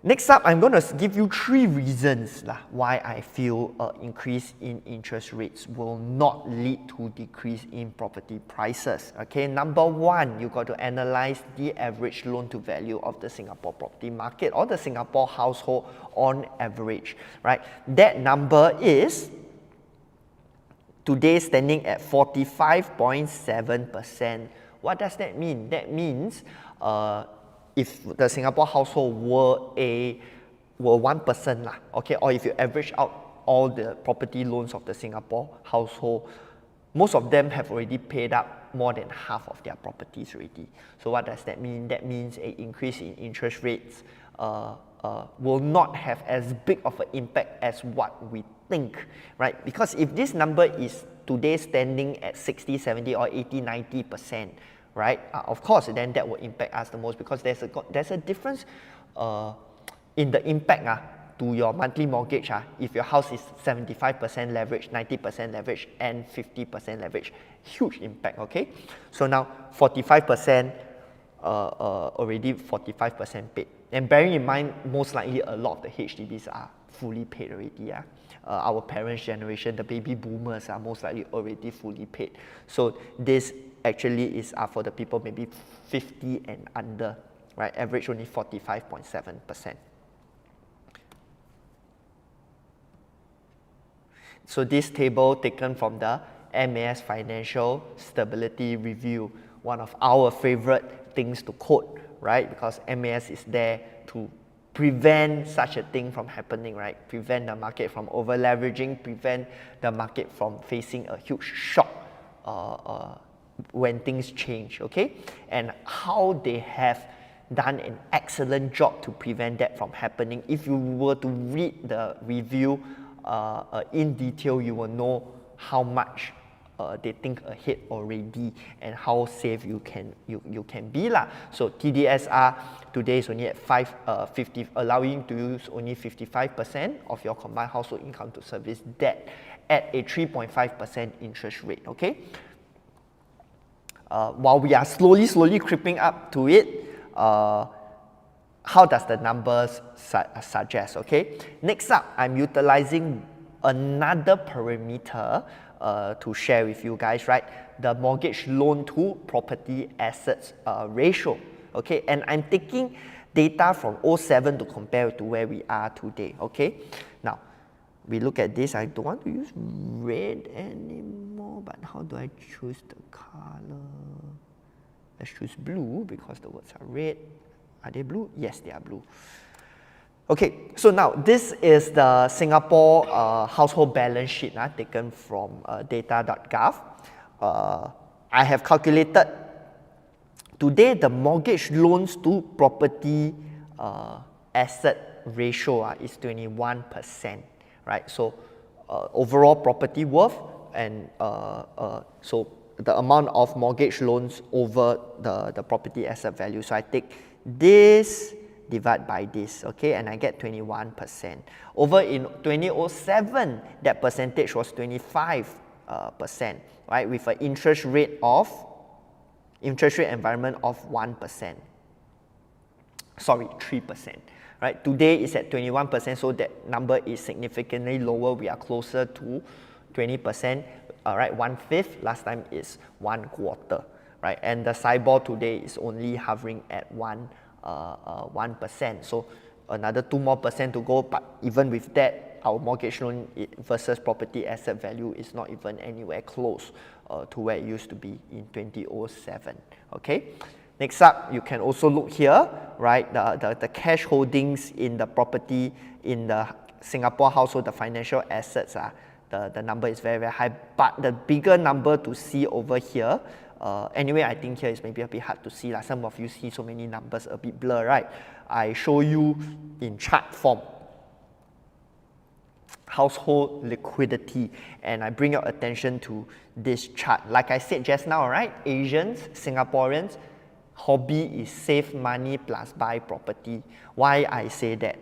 next up, I'm going to give you 3 reasons why I feel increase in interest rates will not lead to decrease in property prices. Okay, number 1, you got to analyze the average loan to value of the Singapore property market or the Singapore household on average, right? That number is today standing at 45.7%. What does that mean? That means if the Singapore household were one person, okay, or if you average out all the property loans of the Singapore household, most of them have already paid up more than half of their properties already. So what does that mean? That means an increase in interest rates will not have as big of an impact as what we think, right? Because if this number is today standing at 60, 70 or 80, 90%, right? Of course, then that will impact us the most because there's a difference in the impact to your monthly mortgage. If your house is 75% leverage, 90% leverage, and 50% leverage, huge impact. Okay, so now 45% already 45% paid, and bearing in mind, most likely a lot of the HDBs are fully paid already. Our parents' generation, the baby boomers, are most likely already fully paid. So this actually is for the people maybe 50 and under, right? Average only 45.7%. So this table taken from the MAS Financial Stability Review, one of our favorite things to quote, right? Because MAS is there to prevent such a thing from happening, right? Prevent the market from over leveraging, prevent the market from facing a huge shock when things change, okay? And how they have done an excellent job to prevent that from happening. If you were to read the review in detail, you will know how much they think ahead already and how safe you can be . So TDSR today is only at 50, allowing you to use only 55% of your combined household income to service debt at a 3.5% interest rate, okay? While we are slowly creeping up to it, how does the numbers suggest, okay? Next up, I'm utilizing another parameter to share with you guys, right? The mortgage loan to property assets ratio, okay? And I'm taking data from 2007 to compare to where we are today, okay? Now, we look at this. I don't want to use red anymore, but how do I choose the color? Let's choose blue because the words are red. Are they blue? Yes, they are blue. Okay, so now this is the Singapore household balance sheet taken from data.gov. I have calculated today the mortgage loans to property asset ratio is 21%, right? So overall property worth, and so the amount of mortgage loans over the property asset value. So I take this divide by this, okay, and I get 21%. Over in 2007, that percentage was 25%, right, with an interest rate environment of 1%. Sorry, 3%. Right, today is at 21%, so that number is significantly lower. We are closer to 20%, right, 1/5. Last time is 1/4, right, and the SIBOR today is only hovering at 1%. So another 2% more to go, but even with that, our mortgage loan versus property asset value is not even anywhere close to where it used to be in 2007. Okay. Next up, you can also look here, right, the cash holdings in the property, in the Singapore household, the financial assets, the number is very, very high, but the bigger number to see over here, anyway, I think here is maybe a bit hard to see. Some of you see so many numbers a bit blur, right? I show you in chart form. Household liquidity, and I bring your attention to this chart. Like I said just now, right, Asians, Singaporeans, hobby is save money plus buy property. Why I say that?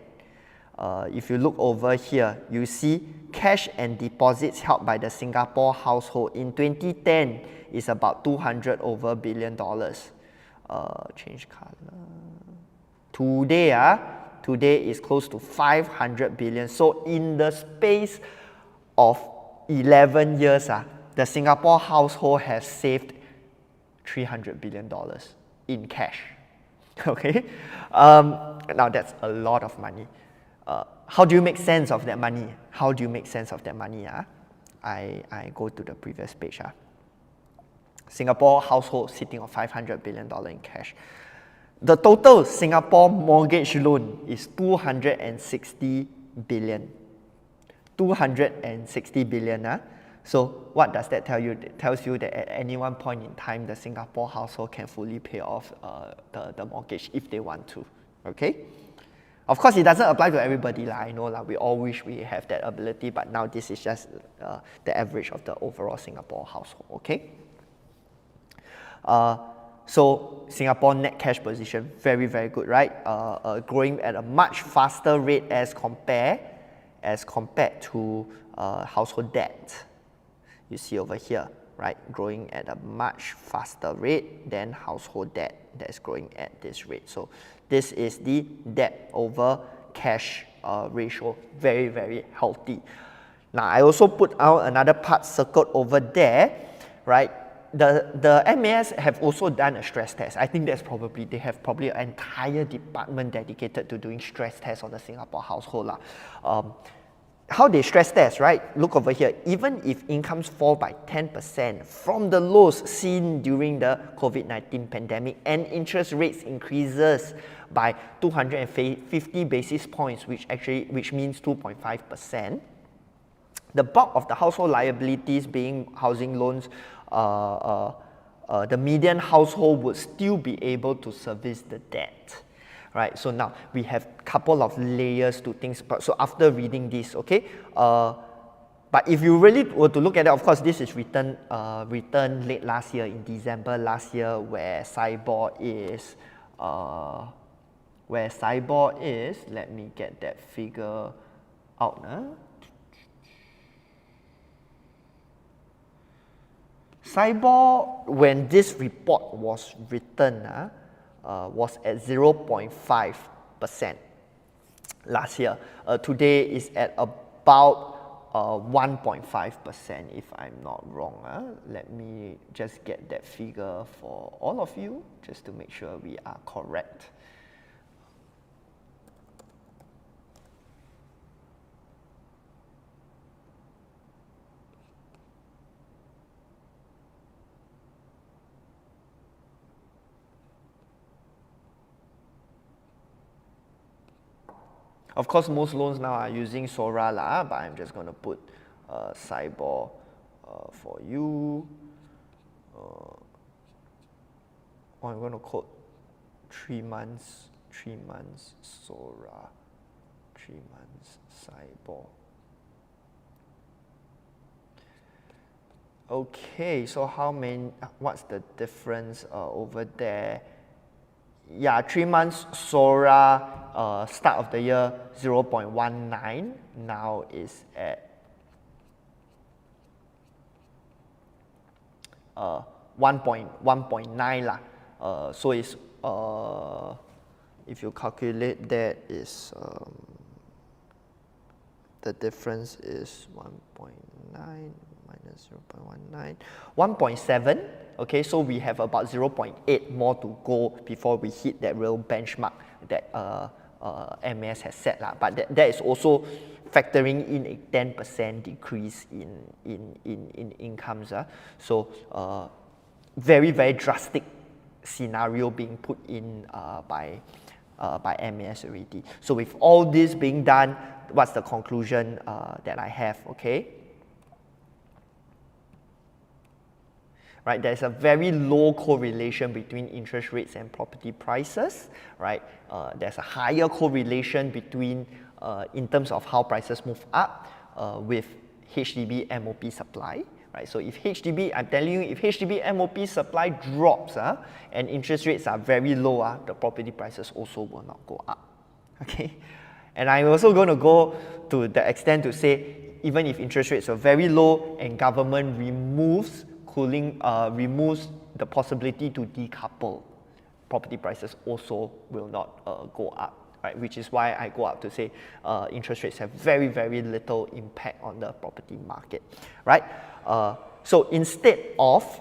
If you look over here, you see cash and deposits held by the Singapore household in 2010 is about $200 billion. Change color. Today is close to 500 billion. So in the space of 11 years, the Singapore household has saved $300 billion in cash. Okay, now that's a lot of money. How do you make sense of that money? How do you make sense of that money? I go to the previous page. Singapore household sitting on $500 billion in cash. The total Singapore mortgage loan is 260 billion. 260 billion. So what does that tell you? It tells you that at any one point in time, the Singapore household can fully pay off the mortgage if they want to. Okay. Of course, it doesn't apply to everybody. I know we all wish we have that ability, but now this is just the average of the overall Singapore household. Okay. So Singapore net cash position, very, very good, right? Growing at a much faster rate as compared to household debt. You see over here, right? Growing at a much faster rate than household debt that is growing at this rate. So this is the debt over cash ratio, very, very healthy. Now I also put out another part circled over there, right? The MAS have also done a stress test. I think they have probably an entire department dedicated to doing stress tests on the Singapore household. How they stress test, right? Look over here. Even if incomes fall by 10% from the lows seen during the COVID-19 pandemic and interest rates increases by 250 basis points, which means 2.5%, the bulk of the household liabilities being housing loans, the median household would still be able to service the debt. Right, so now we have a couple of layers to things. So after reading this, okay, but if you really were to look at it, of course, this is written late last year in December last year, where SIBOR is, let me get that figure out. SIBOR, when this report was written, was at 0.5% last year. Today is at about 1.5%, if I'm not wrong. Let me just get that figure for all of you, just to make sure we are correct. Of course, most loans now are using SORA lah, but I'm just going to put SIBOR for you. I'm going to quote 3 months SORA, 3 months SIBOR. Okay, so what's the difference over there? Yeah, 3 months SORA, start of the year 0.19, now is at 1.9 lah. So it's if you calculate that, is the difference is 1.9 minus 0.19, 1.7. Okay, so we have about 0.8 more to go before we hit that real benchmark that MS has set lah. But that is also factoring in a 10% decrease in incomes. So very, very drastic scenario being put in by MS already. So with all this being done, what's the conclusion that I have? Okay, right, there's a very low correlation between interest rates and property prices, right? There's a higher correlation between in terms of how prices move up with HDB MOP supply, right? So if HDB, I'm telling you, if HDB MOP supply drops and interest rates are very low, the property prices also will not go up, okay? And I'm also going to go to the extent to say, even if interest rates are very low and government removes removes the possibility to decouple, property prices also will not go up, right? Which is why I go up to say interest rates have very, very little impact on the property market, right? So instead of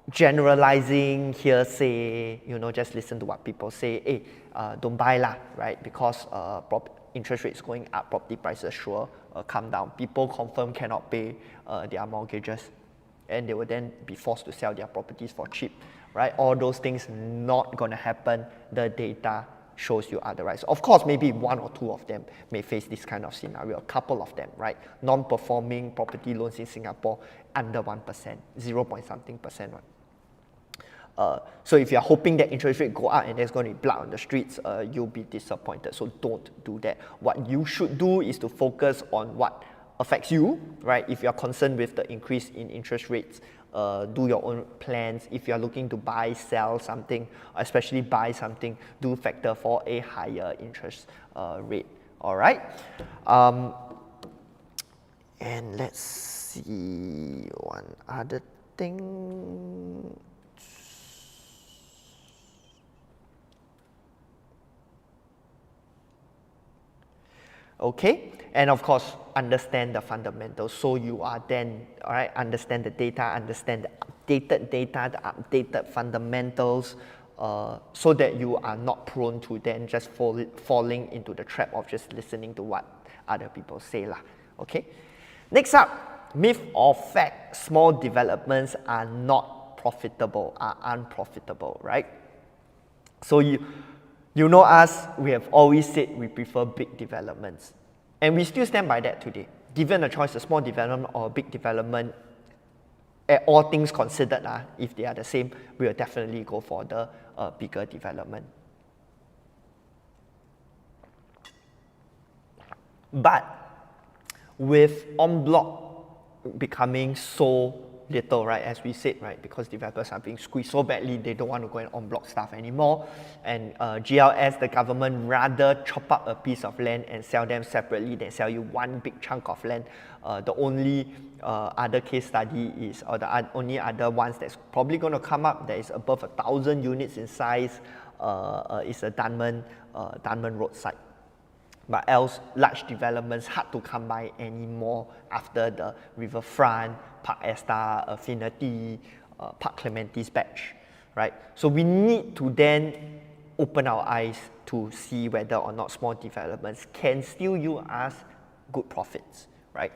generalizing hearsay, just listen to what people say, hey, don't buy lah, right? Because interest rates going up, property prices sure come down. People confirm cannot pay their mortgages, and they will then be forced to sell their properties for cheap, right? All those things not going to happen. The data shows you otherwise. Of course, maybe 1 or 2 of them may face this kind of scenario, a couple of them, right? Non-performing property loans in Singapore under 1%, 0 point something percent, right? So if you're hoping that interest rate go up and there's going to be blood on the streets, you'll be disappointed. So don't do that. What you should do is to focus on what affects you, right? If you're concerned with the increase in interest rates, do your own plans. If you're looking to buy, sell something, especially buy something, do factor for a higher interest rate, all right? And let's see one other thing. Okay, and of course, understand the fundamentals. So you are then, all right, understand the data, understand the updated data, the updated fundamentals, so that you are not prone to then just falling into the trap of just listening to what other people say lah. Okay, next up, myth or fact: small developments are not profitable, are unprofitable, right? So you know us, we have always said we prefer big developments. And we still stand by that today. Given a choice, a small development or a big development, all things considered, if they are the same, we will definitely go for the bigger development. But with en bloc becoming so little, right, as we said, right, because developers are being squeezed so badly, they don't want to go and en bloc stuff anymore. And GLS, the government, rather chop up a piece of land and sell them separately than sell you one big chunk of land. The only other case study is, or the only other ones that's probably going to come up that is above 1,000 units in size is a Dunman Road site. But else, large developments hard to come by anymore after the Riverfront, Park Esta, Affinity, Park Clementi's batch, right? So we need to then open our eyes to see whether or not small developments can still yield us good profits, right?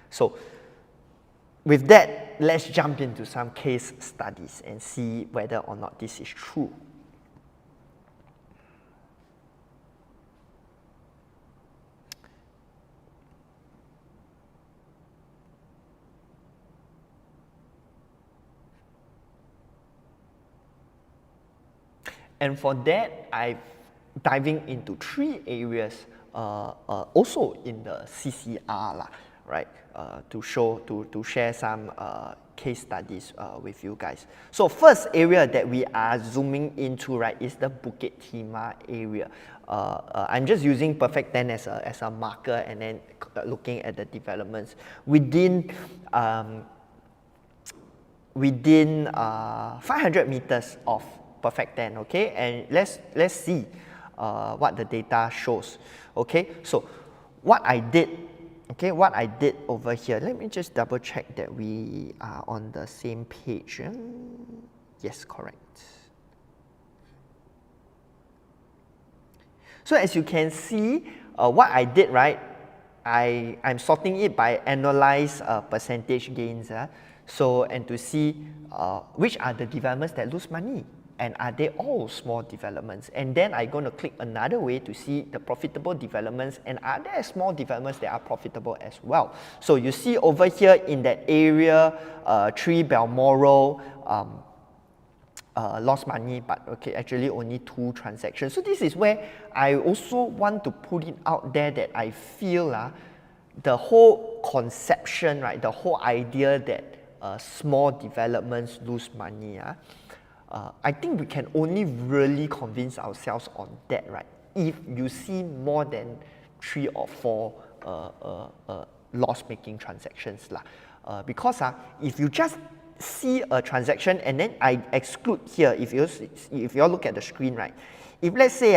So with that, let's jump into some case studies and see whether or not this is true. And for that, I'm diving into 3 areas, also in the CCR lah, right? To share some case studies with you guys. So first area that we are zooming into, right, is the Bukit Timah area. I'm just using Perfect 10 as a marker and then looking at the developments within 500 meters of Perfect 10, okay? And let's see what the data shows, okay? So what I did over here, let me just double check that we are on the same page. Yes, correct. So as you can see, what I did, right, I'm sorting it by annualized percentage gains. So, and to see which are the developments that lose money, and are they all small developments? And then I'm going to click another way to see the profitable developments, and are there small developments that are profitable as well? So you see over here in that area, 3 Balmoral, lost money, but okay, actually only 2 transactions. So this is where I also want to put it out there that I feel the whole conception, right, the whole idea that small developments lose money, I think we can only really convince ourselves on that, right, if you see more than 3 or 4 loss-making transactions. Because if you just see a transaction and then I exclude here, if you all look at the screen, right, if let's say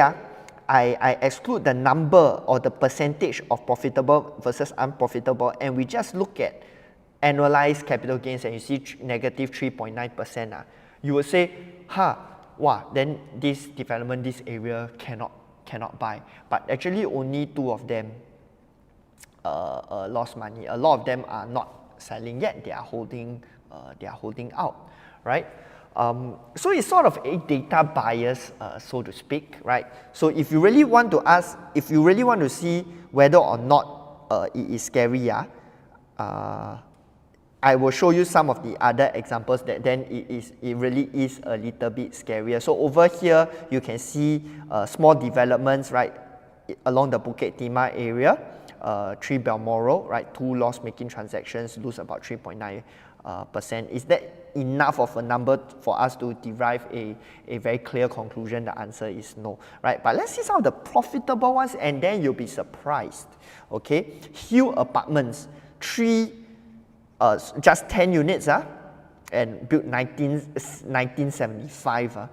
I exclude the number or the percentage of profitable versus unprofitable, and we just look at annualized capital gains and you see negative 3.9%, you will say, wow, then this development, this area cannot buy. But actually only 2 of them lost money. A lot of them are not selling yet, they are holding out, right? So it's sort of a data bias, so to speak, right? So if you really want to see whether or not it is scary, I will show you some of the other examples that then it really is a little bit scarier. So over here, you can see small developments, right, along the Bukit Timah area, 3 Balmoral, right, 2 loss-making transactions, lose about 3.9%. Is that enough of a number for us to derive a very clear conclusion? The answer is no, right? But let's see some of the profitable ones, and then you'll be surprised, okay? Hill Apartments, just 10 units, and built 1975.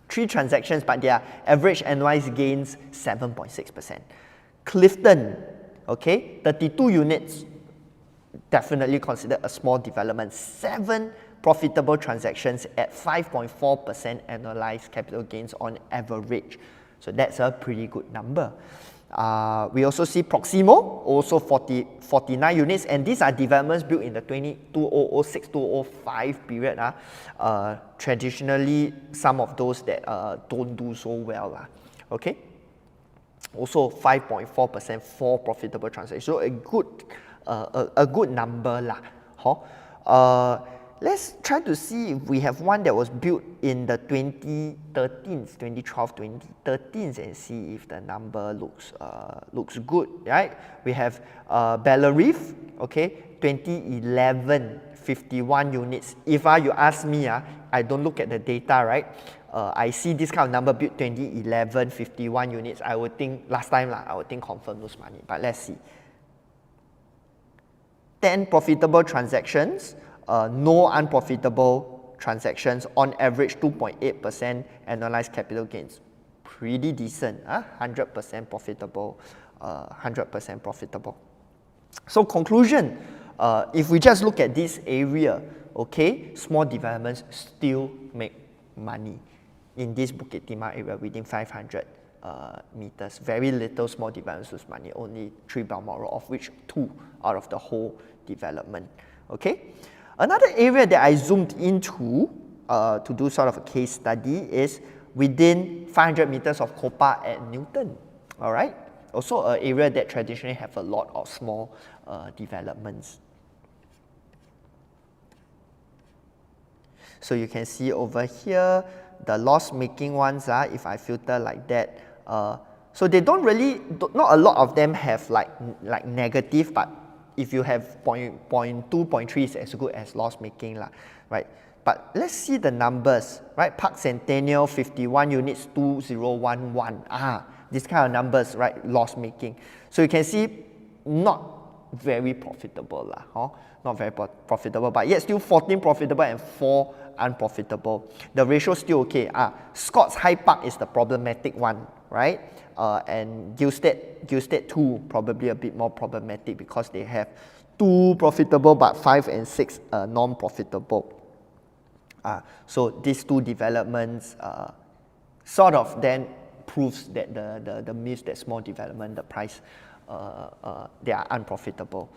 3 transactions, but their average annualized gains 7.6%. Clifton, okay, 32 units, definitely considered a small development. 7 profitable transactions at 5.4% annualized capital gains on average. So that's a pretty good number. We also see Proximo, also 49 units, and these are developments built in the 2006-2005 period. Traditionally, some of those that don't do so well. Okay, also 5.4% for profitable transactions, so a good number . Let's try to see if we have one that was built in the 2013s, 2012, 2013s, and see if the number looks good, right? We have Bella Reef, okay, 2011, 51 units. If you ask me, I don't look at the data, right? I see this kind of number built 2011, 51 units. I would think last time, I would think confirm lose money. But let's see. 10 profitable transactions. No unprofitable transactions, on average 2.8% annualized capital gains. Pretty decent, 100% profitable, 100% profitable. So conclusion, if we just look at this area, okay, small developments still make money in this Bukit Timah area within 500 meters. Very little small developments lose money, only 3 Balmoral, of which 2 out of the whole development, okay? Another area that I zoomed into to do sort of a case study is within 500 meters of Copa at Newton, all right? Also an area that traditionally have a lot of small developments. So you can see over here, the loss-making ones, if I filter like that, so they don't really, not a lot of them have like negative, but if you have 0.2, 0.3 is as good as loss-making, right? But let's see the numbers, right? Park Centennial, 51 units, 2011. This kind of numbers, right? Loss-making. So you can see not very profitable, not very profitable, but yet still 14 profitable and 4 unprofitable. The ratio still okay. Scott's High Park is the problematic one, right? And Gilstead 2 probably a bit more problematic because they have 2 profitable but 5 and 6 non-profitable. So these 2 developments sort of then proves that the myth that small development, the price, they are unprofitable.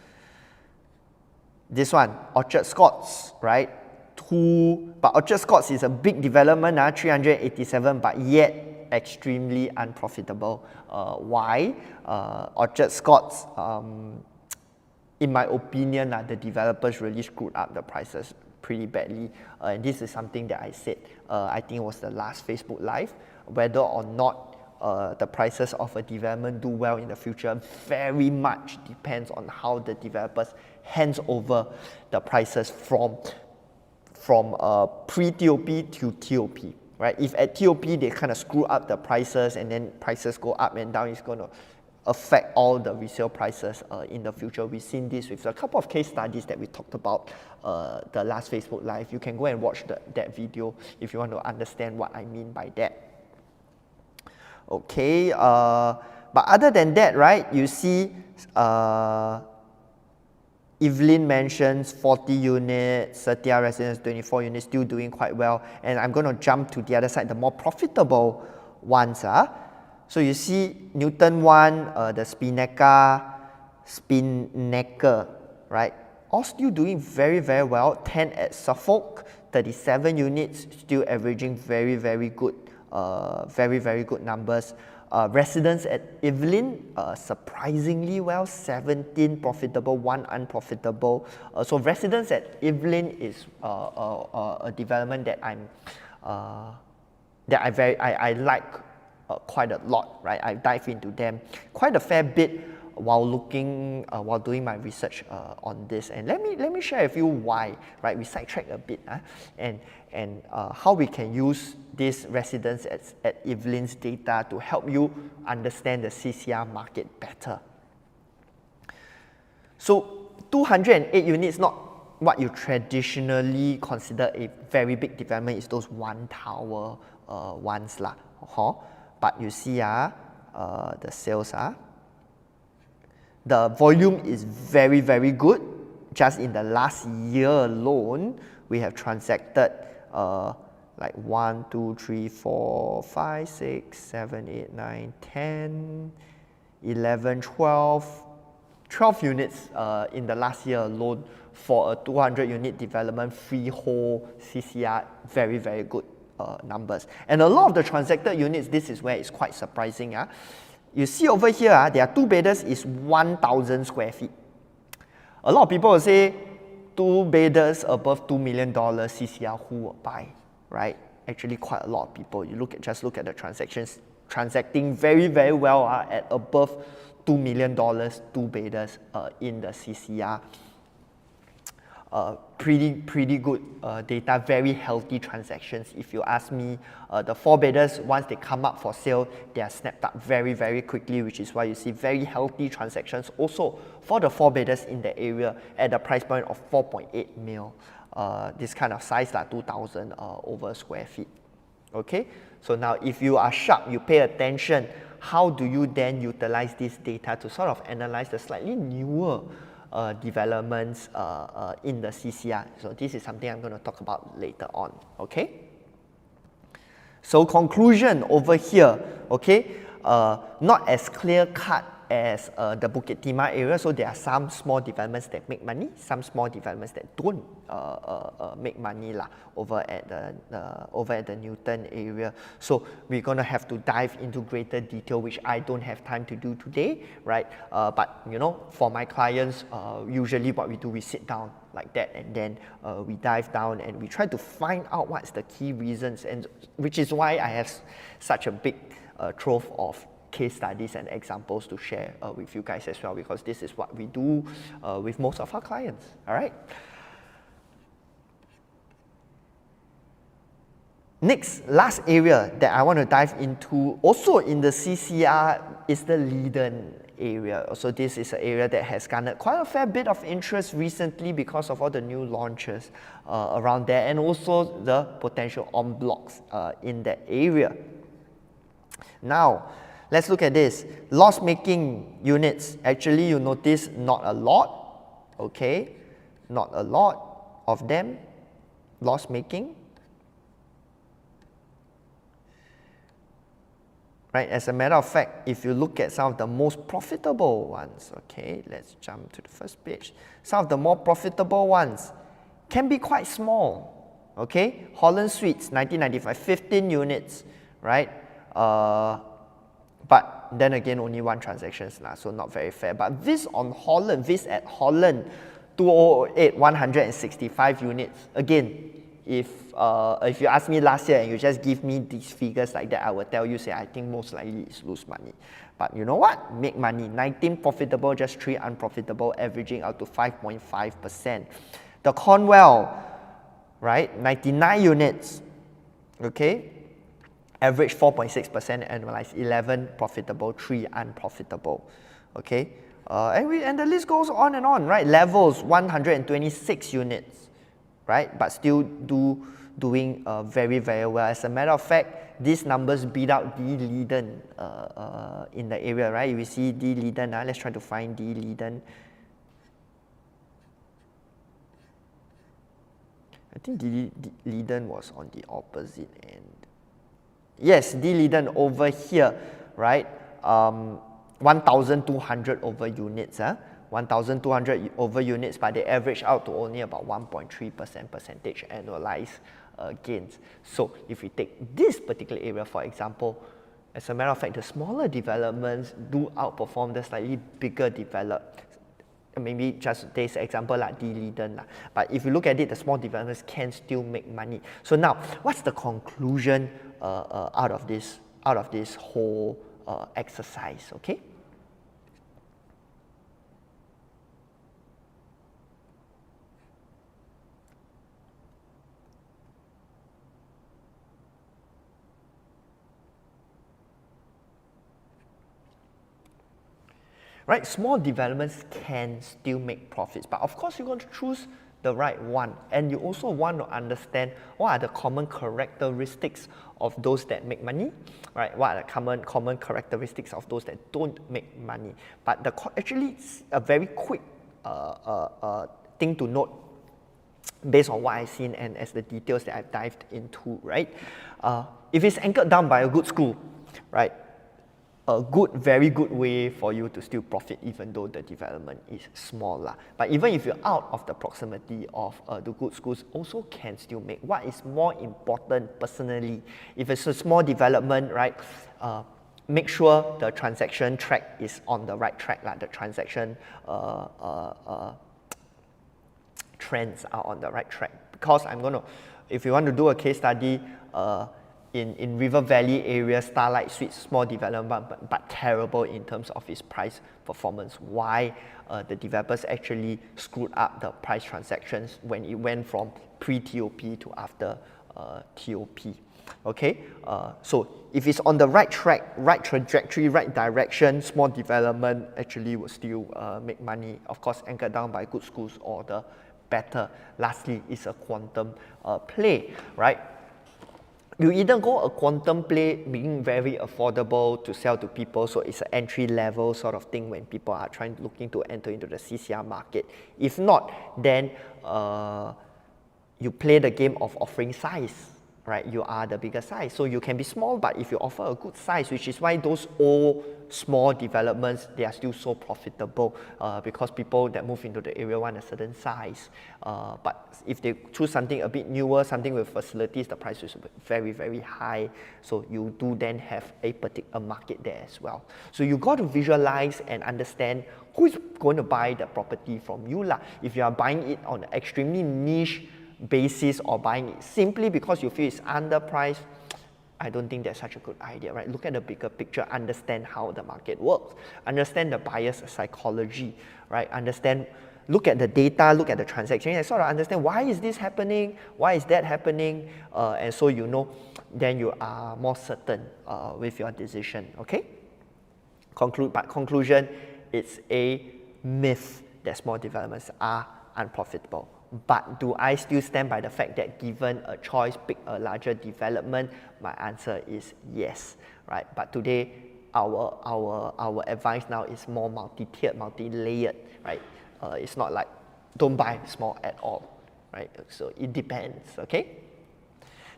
This one, Orchard Scotts, right? But Orchard Scotts is a big development, 387, but yet extremely unprofitable. Why? Orchard Scotts, in my opinion, the developers really screwed up the prices pretty badly. And this is something that I said, I think it was the last Facebook Live, whether or not the prices of a development do well in the future very much depends on how the developers hands over the prices from pre-TOP to TOP, right? If at TOP they kind of screw up the prices and then prices go up and down, it's going to affect all the resale prices in the future. We've seen this with a couple of case studies that we talked about the last Facebook Live. You can go and watch that video if you want to understand what I mean by that. Okay, but other than that, right, you see Evelyn Mansions, 40 units, Setia Residence, 24 units, still doing quite well. And I'm going to jump to the other side, the more profitable ones. So you see Newton 1, the Spinnaker, right? All still doing very, very well. 10 at Suffolk, 37 units, still averaging very, very good, very good numbers. Residence at Evelyn, surprisingly well, 17 profitable, 1 unprofitable. So residence at Evelyn is a development that I like quite a lot, right? I dive into them quite a fair bit while doing my research on this. And let me share with you why, right? We sidetrack a bit, and how we can use this residence at Evelyn's data to help you understand the CCR market better. So 208 units, not what you traditionally consider a very big development, is those one tower ones lah. But you see the sales the volume is very, very good. Just in the last year alone, we have transacted like 1, 2, 3, 4, 5, 6, 7, 8, 9, 10, 11, 12 units in the last year alone for a 200 unit development, freehold CCR, very, very good numbers. And a lot of the transacted units, this is where it's quite surprising. You see over here, there are 2 bedders is 1,000 square feet. A lot of people will say 2 bedders above $2 million CCR, who will buy, right? Actually, quite a lot of people. You just look at the transactions, transacting very, very well at above $2 million, 2 bedders in the CCR. Pretty good data, very healthy transactions. If you ask me, the 4 bedders, once they come up for sale, they are snapped up very, very quickly, which is why you see very healthy transactions also for the 4 bedders in the area at a price point of 4.8 mil. This kind of size, like 2,000 over square feet. Okay, so now if you are sharp, you pay attention, how do you then utilize this data to sort of analyze the slightly newer developments in the CCR. So this is something I'm going to talk about later on, okay? So conclusion over here, okay? Not as clear-cut as the Bukit Timah area, so there are some small developments that make money, some small developments that don't make money over at the Newton area. So we're going to have to dive into greater detail, which I don't have time to do today, right? But you know, for my clients, usually what we do, we sit down, like that, and then we dive down and we try to find out what's the key reasons, and which is why I have such a big trove of case studies and examples to share with you guys as well, because this is what we do with most of our clients. All right. Next, last area that I want to dive into, also in the CCR, is the lead-in area. So this is an area that has garnered quite a fair bit of interest recently because of all the new launches around there, and also the potential en blocs in that area. Now, let's look at this. Loss-making units, actually you notice not a lot, okay? Not a lot of them loss-making. Right? As a matter of fact, if you look at some of the most profitable ones, okay, let's jump to the first page. Some of the more profitable ones can be quite small, okay? Holland Suites, 1995, 15 units, right? But then again, only one transaction, so not very fair. But Vis at Holland, 2008, 165 units. Again, if you ask me last year and you just give me these figures like that, I will tell you, say, I think most likely it's lose money. But you know what? Make money. 19 profitable, just 3 unprofitable, averaging out to 5.5%. The Cornwall, right? 99 units, okay? Average 4.6% annualized, 11 profitable, 3 unprofitable, okay? And the list goes on and on, right? Levels, 126 units. Right, but still doing very, very well. As a matter of fact, these numbers beat out D-Leiden in the area, right? You see D-Leiden, let's try to find D-Leiden. I think D-Leiden was on the opposite end. Yes, D-Leiden over here, right? 1,200 over units, 1,200 over units, but they average out to only about 1.3% percentage annualized gains. So if we take this particular area, for example, as a matter of fact, the smaller developments do outperform the slightly bigger developed. Maybe just this example like D-Leiden. But if you look at it, the small developments can still make money. So now, what's the conclusion out of this whole exercise, okay? Right, small developments can still make profits, but of course you're going to choose the right one, and you also want to understand what are the common characteristics of those that make money, right? What are the common characteristics of those that don't make money? But actually, a very quick thing to note, based on what I've seen and as the details that I've dived into, right? If it's anchored down by a good school, right? A very good way for you to still profit even though the development is smaller. But even if you're out of the proximity of the good schools, also can still make. What is more important personally, if it's a small development, right, make sure the transaction track is on the right track, like the transaction trends are on the right track. Because if you want to do a case study, in River Valley area, Starlight Suites, small development, but terrible in terms of its price performance. Why the developers actually screwed up the price transactions when it went from pre-TOP to after TOP. Okay, so if it's on the right track, right trajectory, right direction, small development actually will still make money. Of course, anchored down by good schools or the better. Lastly, is a quantum play, right? You either go a quantum play, being very affordable to sell to people, so it's an entry level sort of thing when people are looking to enter into the CCR market. If not, then you play the game of offering size, right? You are the bigger size, so you can be small, but if you offer a good size, which is why those old small developments, they are still so profitable because people that move into the area want a certain size. But if they choose something a bit newer, something with facilities, the price is very, very high. So you do then have a particular market there as well. So you got to visualize and understand who is going to buy the property from you lah. If you are buying it on an extremely niche basis or buying it simply because you feel it's underpriced, I don't think that's such a good idea, right? Look at the bigger picture, understand how the market works, understand the buyer's psychology, right? Look at the data, look at the transaction, and sort of understand why is this happening, why is that happening, and so you know, then you are more certain with your decision, okay? Conclusion, it's a myth that small developments are unprofitable. But do I still stand by the fact that given a choice, pick a larger development? My answer is yes, right? But today, our advice now is more multi-tiered, multi-layered, right? It's not like don't buy small at all, right? So it depends, okay?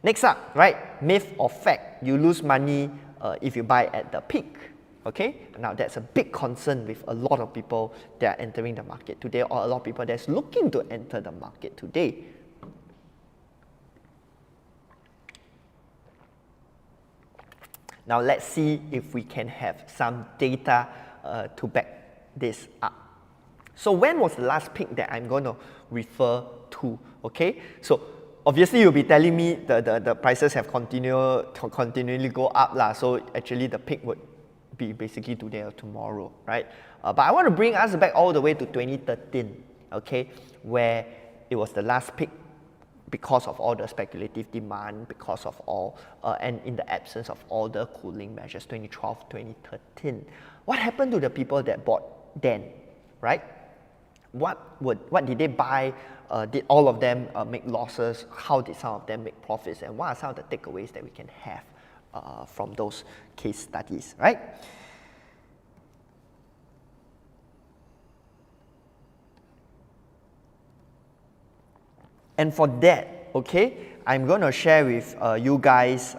Next up, right? Myth or fact, you lose money if you buy at the peak. Okay, now that's a big concern with a lot of people that are entering the market today, or a lot of people that's looking to enter the market today. Now let's see if we can have some data to back this up. So when was the last peak that I'm going to refer to? Okay, so obviously you'll be telling me the prices have continually go up lah. So actually the peak would be basically today or tomorrow, right? But I want to bring us back all the way to 2013, okay, where it was the last peak because of all the speculative demand, because of all, and in the absence of all the cooling measures, 2012, 2013. What happened to the people that bought then, right? What did they buy? Did all of them make losses? How did some of them make profits? And what are some of the takeaways that we can have from those case studies, right? And for that, okay, I'm going to share with you guys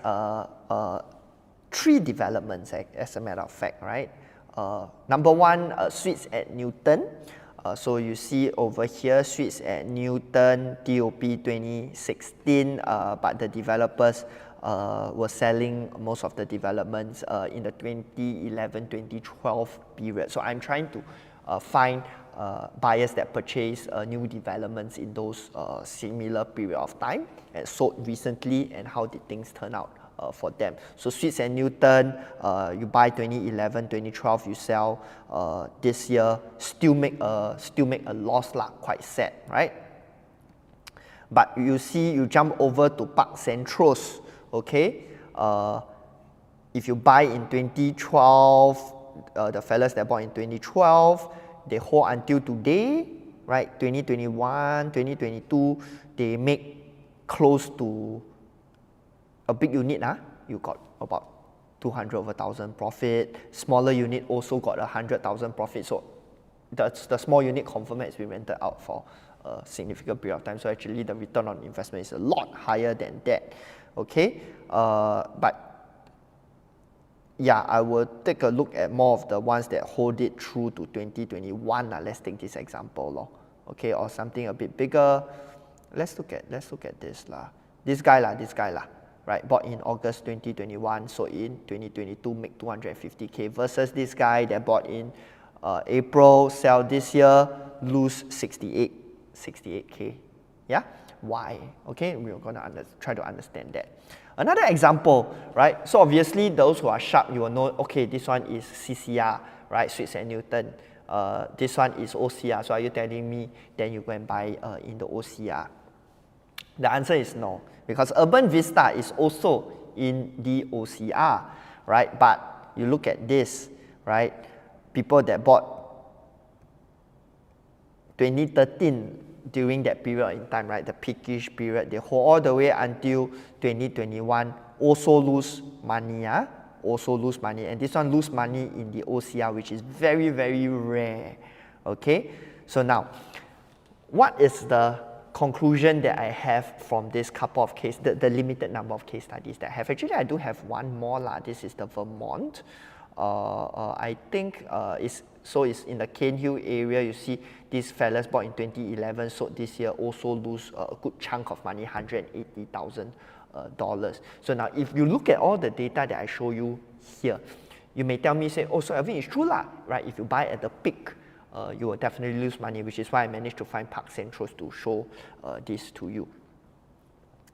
3 developments as a matter of fact, right? Number 1, Suites at Newton. So you see over here, Suites at Newton, TOP 2016, but the developers were selling most of the developments in the 2011-2012 period. So I'm trying to find buyers that purchase new developments in those similar period of time and sold recently, and how did things turn out for them. So Suites at Newton, you buy 2011, 2012, you sell this year, still make a loss lah, quite sad, right? But you see, you jump over to Park Centros, okay? If you buy in 2012, the fellas that bought in 2012, they hold until today, right? 2021, 2022, they make close to a big unit, you got about 200 over 1,000 profit. Smaller unit also got 100,000 profit. So the small unit confirmed has been rented out for a significant period of time. So actually the return on investment is a lot higher than that. Okay, but yeah, I will take a look at more of the ones that hold it through to 2021. Let's take this example, okay, or something a bit bigger. Let's look at this lah. This guy lah. Right, bought in August 2021, so in 2022 make 250K versus this guy that bought in April, sell this year, lose 68K. Yeah, why? Okay, we're gonna try to understand that. Another example, right? So obviously those who are sharp, you will know, okay, this one is CCR, right? Suites at Newton. This one is OCR. So are you telling me then you go and buy in the OCR? The answer is no, because Urban Vista is also in the OCR, right? But you look at this, right? People that bought 2013 during that period in time, right? The peakish period, they hold all the way until 2021, also lose money, and this one lose money in the OCR, which is very, very rare, okay? So now, what is the conclusion that I have from this couple of the limited number of case studies that I have? Actually, I do have one more lah. This is the Vermont. I think it's in the Cane Hill area. You see these fellas bought in 2011, sold this year, also lose a good chunk of money, $180,000. So now if you look at all the data that I show you here, you may tell me, say, oh, so Alvin, it's true lah, right? If you buy at the peak, you will definitely lose money, which is why I managed to find Park Centrals to show this to you.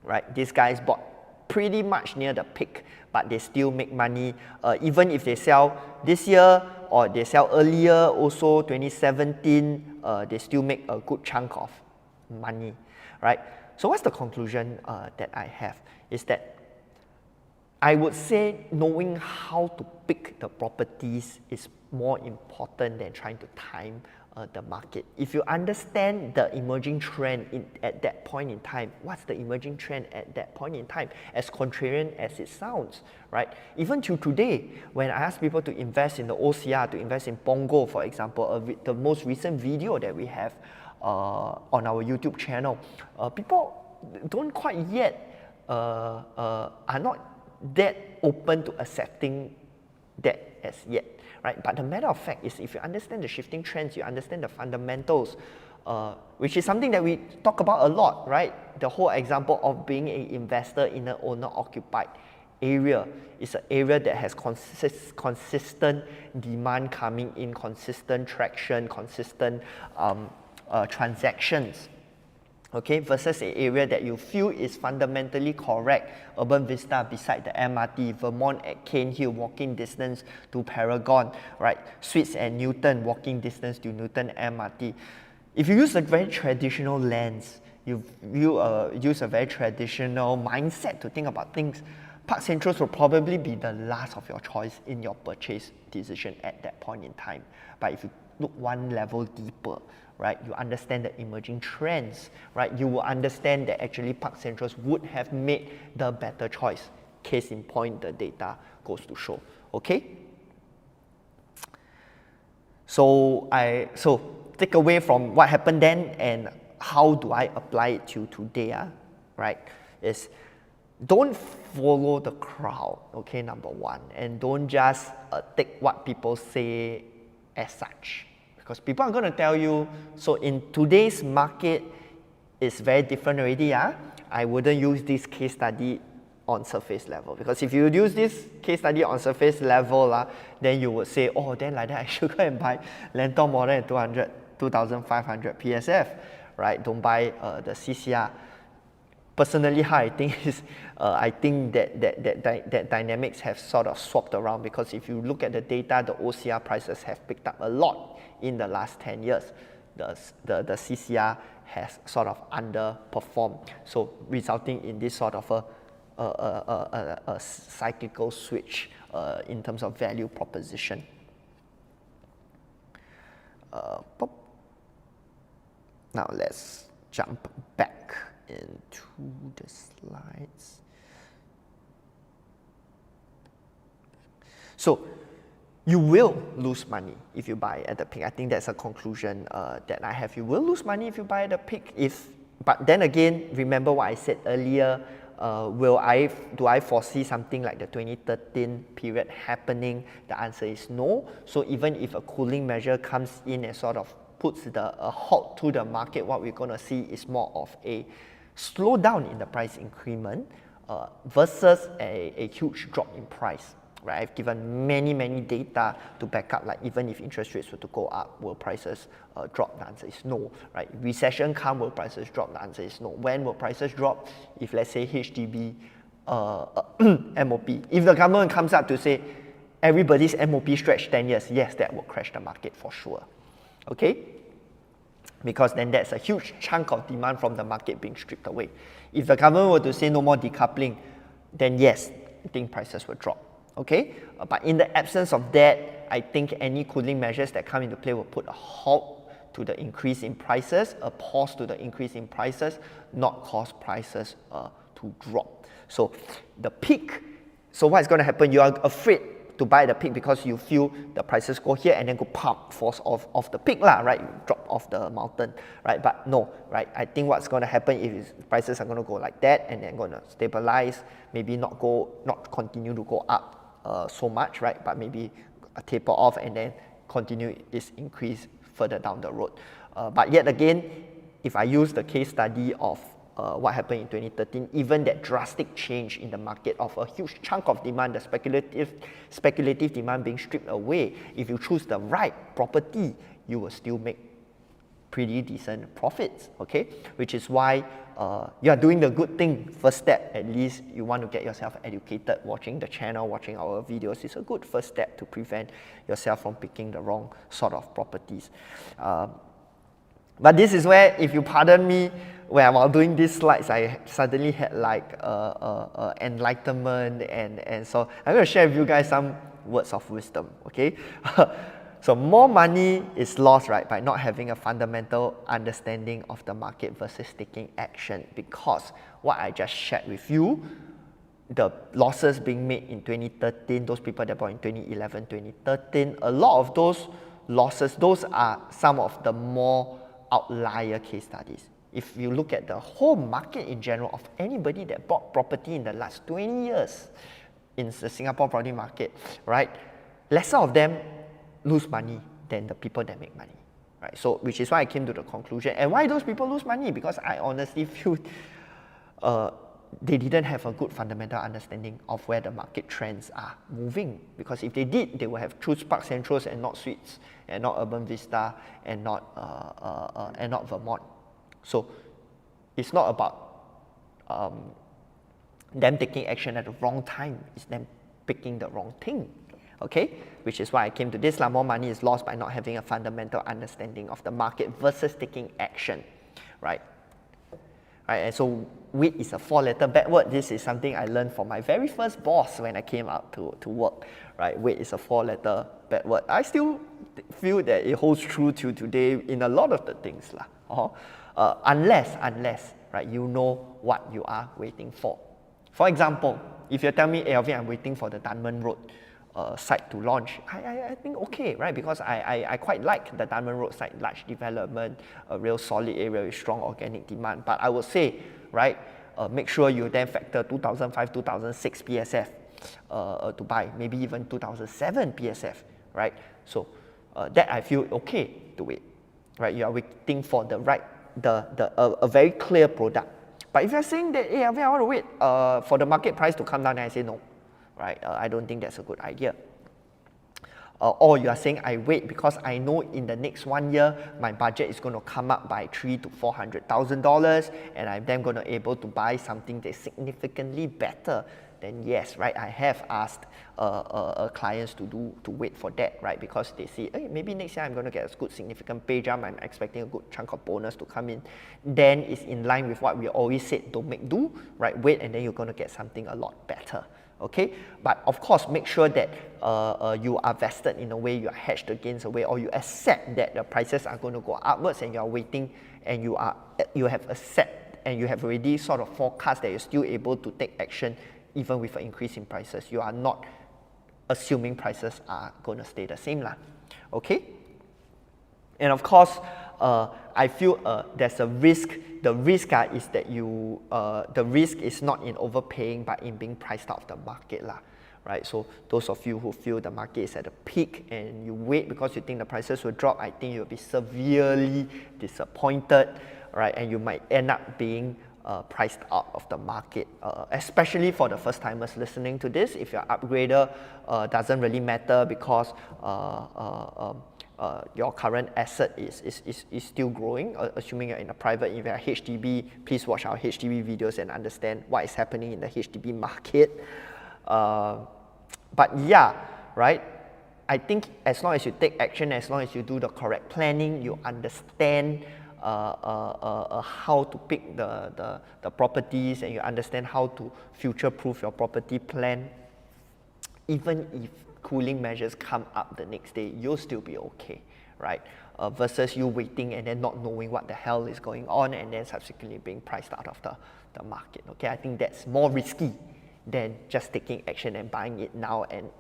Right, these guys bought pretty much near the peak, but they still make money. Even if they sell this year or they sell earlier, also 2017, they still make a good chunk of money, right? So what's the conclusion that I have is that I would say knowing how to pick the properties is more important than trying to time the market. If you understand the emerging trend at that point in time, what's the emerging trend at that point in time, as contrarian as it sounds, right? Even till today, when I ask people to invest in the OCR, to invest in Pongo, for example, the most recent video that we have on our YouTube channel, people don't quite yet, are not that open to accepting that as yet. Right? But the matter of fact is, if you understand the shifting trends, you understand the fundamentals, which is something that we talk about a lot, right? The whole example of being an investor in an owner-occupied area is an area that has consistent demand coming in, consistent traction, consistent transactions. Okay, versus an area that you feel is fundamentally correct. Urban Vista beside the MRT, Vermont at Cane Hill, walking distance to Paragon, right? Suites at Newton, walking distance to Newton MRT. If you use a very traditional lens, you use a very traditional mindset to think about things, Park Centrals will probably be the last of your choice in your purchase decision at that point in time. But if you look one level deeper, right, you understand the emerging trends, right, you will understand that actually Park Centrals would have made the better choice. Case in point, the data goes to show, okay? So take away from what happened then and how do I apply it to today, right, is don't follow the crowd, okay, number one, and don't just take what people say as such. Because people are going to tell you, so in today's market, it's very different already. I wouldn't use this case study on surface level. Because if you use this case study on surface level, then you would say, oh, then like that I should go and buy Lentor more than 2,500 PSF, right? Don't buy the CCR. Personally, how I think is, I think that dynamics have sort of swapped around, because if you look at the data, the OCR prices have picked up a lot in the last 10 years. The CCR has sort of underperformed, so resulting in this sort of a cyclical switch in terms of value proposition. Now let's jump back into the slides. So you will lose money if you buy at the peak. I think that's a conclusion that I have. You will lose money if you buy at the peak. But then again, remember what I said earlier. Do I foresee something like the 2013 period happening? The answer is no. So even if a cooling measure comes in and sort of puts a halt to the market, what we're going to see is more of a slowdown in the price increment versus a huge drop in price. Right? I've given many data to back up, like even if interest rates were to go up, will prices drop? The answer is no. Right? Recession come, will prices drop? The answer is no. When will prices drop? If let's say HDB MOP, if the government comes up to say everybody's MOP stretch 10 years, yes, that will crash the market for sure. Okay? Because then that's a huge chunk of demand from the market being stripped away. If the government were to say no more decoupling, then yes, I think prices will drop. Okay, but in the absence of that, I think any cooling measures that come into play will put a halt to the increase in prices, a pause to the increase in prices, not cause prices to drop. So the peak, so what's going to happen? You are afraid to buy the peak because you feel the prices go here and then go pump, force off the peak, right? You drop off the mountain, right? But no, right? I think what's going to happen is prices are going to go like that and then going to stabilize, maybe not continue to go up so much, right? But maybe taper off and then continue its increase further down the road. But yet again, if I use the case study of what happened in 2013, even that drastic change in the market of a huge chunk of demand, the speculative demand being stripped away, if you choose the right property, you will still make pretty decent profits, okay? Which is why you are doing the good thing. First step, at least you want to get yourself educated. Watching the channel, watching our videos is a good first step to prevent yourself from picking the wrong sort of properties. But this is where, if you pardon me, while doing these slides, I suddenly had like enlightenment, and so I'm going to share with you guys some words of wisdom, okay? So more money is lost, right, by not having a fundamental understanding of the market versus taking action, because what I just shared with you, the losses being made in 2013, those people that bought in 2011, 2013, a lot of those losses, those are some of the more outlier case studies. If you look at the whole market in general of anybody that bought property in the last 20 years in the Singapore property market, right, lesser of them lose money than the people that make money, right? So, which is why I came to the conclusion. And why those people lose money? Because I honestly feel they didn't have a good fundamental understanding of where the market trends are moving. Because if they did, they would have choose Park Centrals and not Suites, and not Urban Vista, and not Vermont. So, it's not about them taking action at the wrong time. It's them picking the wrong thing. Okay, which is why I came to this. More money is lost by not having a fundamental understanding of the market versus taking action, right? Right, and so wait is a 4-letter bad word. This is something I learned from my very first boss when I came out to work, right? Wait is a 4-letter bad word. I still feel that it holds true to today in a lot of the things lah. Unless, right, you know what you are waiting for. For example, if you tell me, hey, Alvin, I'm waiting for the Dunman Road site to launch, I think okay, right? Because I quite like the Dunman Road site, large development, a real solid area with strong organic demand. But I would say, right, make sure you then factor 2005, 2006 PSF to buy, maybe even 2007 PSF, right? So that I feel okay to wait, right? You are waiting for the right, a very clear product. But if you're saying that, hey, Alvin, I want to wait for the market price to come down, then I say no. Right? I don't think that's a good idea. Or you are saying I wait because I know in the next 1 year my budget is going to come up by $300,000 to $400,000, and I'm then going to able to buy something that's significantly better. Then yes, right? I have asked clients to wait for that, right? Because they see, hey, maybe next year I'm going to get a good significant pay jump. I'm expecting a good chunk of bonus to come in. Then it's in line with what we always said: don't make do, right? Wait, and then you're going to get something a lot better. Okay, but of course, make sure that you are vested in a way, you are hedged against a way, or you accept that the prices are going to go upwards, and you are waiting, and you have accept, and you have already sort of forecast that you're still able to take action even with an increase in prices. You are not assuming prices are going to stay the same lah. Okay, and of course, I feel there's a risk. The risk is that the risk is not in overpaying, but in being priced out of the market lah, right? So those of you who feel the market is at a peak and you wait because you think the prices will drop, I think you'll be severely disappointed, right? And you might end up being priced out of the market, especially for the first timers listening to this. If you're upgrader, doesn't really matter because your current asset is still growing, assuming you're in a private. If you're HDB, please watch our HDB videos and understand what is happening in the HDB market. But yeah, right, I think as long as you take action, as long as you do the correct planning, you understand how to pick the properties, and you understand how to future-proof your property plan, even if cooling measures come up the next day, you'll still be okay, right? Versus you waiting and then not knowing what the hell is going on, and then subsequently being priced out of the market. Okay, I think that's more risky than just taking action and buying it now and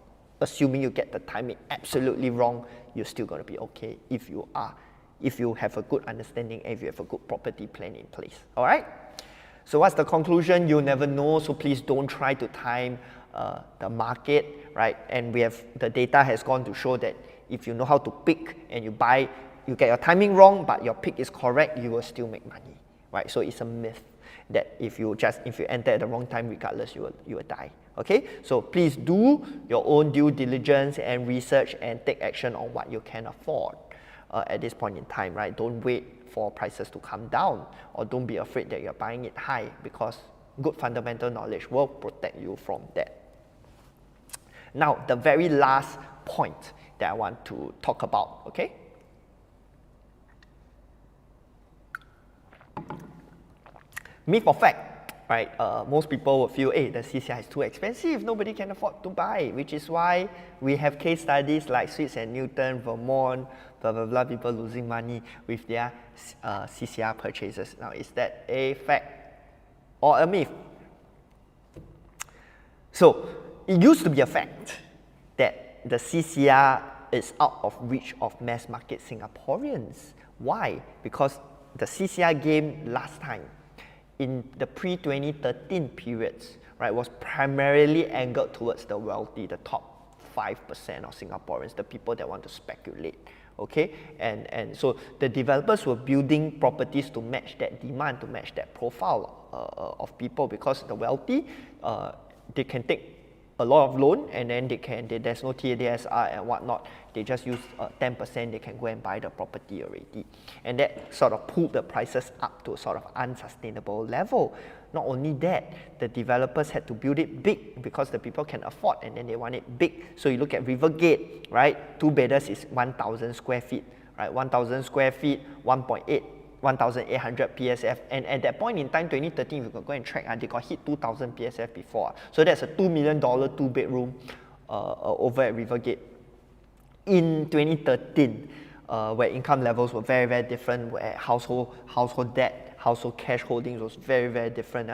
assuming you get the timing absolutely wrong. You're still going to be okay if you have a good understanding and if you have a good property plan in place. All right. So what's the conclusion? You'll never know. So please don't try to time the market, right? And we have, the data has gone to show that if you know how to pick and you buy, you get your timing wrong, but your pick is correct, you will still make money, right? So it's a myth that if you enter at the wrong time, regardless, you will die. Okay, so please do your own due diligence and research and take action on what you can afford at this point in time, right? Don't wait for prices to come down, or don't be afraid that you're buying it high, because good fundamental knowledge will protect you from that. Now, the very last point that I want to talk about, okay? Myth or fact, right? Most people will feel, hey, the CCI is too expensive, nobody can afford to buy, which is why we have case studies like Swiss and Newton, Vermont, blah, blah, blah, people losing money with their CCR purchases. Now, is that a fact or a myth? So, it used to be a fact that the CCR is out of reach of mass market Singaporeans. Why? Because the CCR game last time, in the pre-2013 periods, right, was primarily angled towards the wealthy, the top 5% of Singaporeans, the people that want to speculate, okay? And so the developers were building properties to match that demand, to match that profile of people, because the wealthy, they can take a lot of loan, and then there's no TDSR and whatnot, they just use 10%, they can go and buy the property already. And that sort of pulled the prices up to a sort of unsustainable level. Not only that, the developers had to build it big because the people can afford, and then they want it big. So you look at Rivergate, right? 2-bedders is 1,000 square feet, right? 1,000 square feet, 1,800 PSF, and at that point in time, 2013, if you could go and track, they got hit 2,000 PSF before. So that's a $2 million 2-bedroom over at Rivergate. In 2013, where income levels were very, very different, where household debt, household cash holdings was very, very different.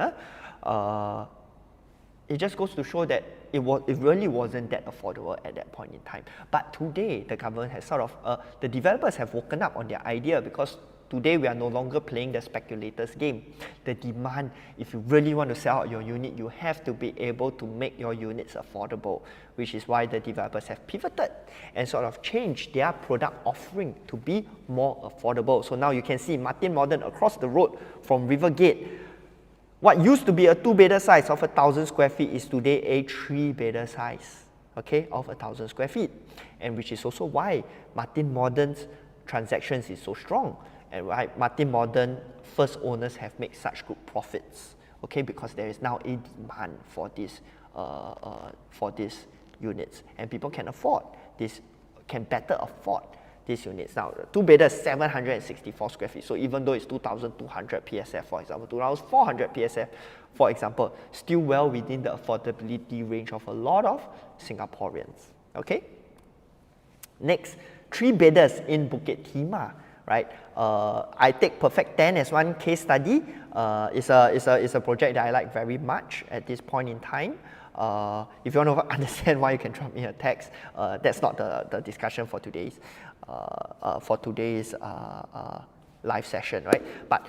It just goes to show that it really wasn't that affordable at that point in time. But today, the government has sort of, the developers have woken up on their idea, because today we are no longer playing the speculators game. The demand, if you really want to sell out your unit, you have to be able to make your units affordable, which is why the developers have pivoted and sort of changed their product offering to be more affordable. So now you can see Martin Modern across the road from Rivergate. What used to be a 2-bedder size of 1,000 square feet is today a 3-bedder size, okay, of 1,000 square feet. And which is also why Martin Modern's transactions is so strong. And right, Martin Modern first owners have made such good profits, okay, because there is now a demand for these units, and people can afford this, can better afford these units. Now, the 2-bedder is 764 square feet, so even though it's 2,200 PSF, for example, 2,400 PSF, for example, still well within the affordability range of a lot of Singaporeans, okay? Next, 3-bedders in Bukit Timah. Right, I take Perfect 10 as one case study. It's a project that I like very much at this point in time. If you want to understand why, you can drop me a text. That's not the discussion for today's live session, right? But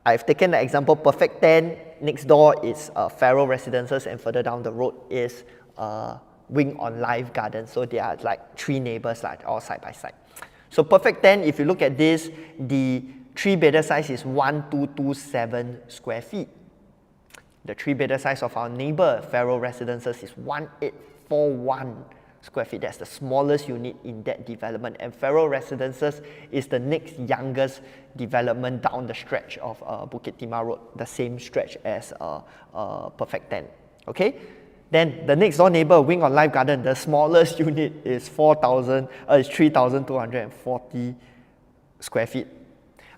I've taken the example Perfect 10. Next door is Farrow Residences, and further down the road is Wing on Live Garden. So they are like 3 neighbors, like all side by side. So Perfect 10, if you look at this, the 3-bedder size is 1,227 square feet. The 3-bedder size of our neighbor, Farrow Residences, is 1,841 square feet. That's the smallest unit in that development. And Farrow Residences is the next youngest development down the stretch of Bukit Timah Road, the same stretch as Perfect 10. Okay? Then the next door neighbor, Wing on Live Garden, the smallest unit is 3,240 square feet.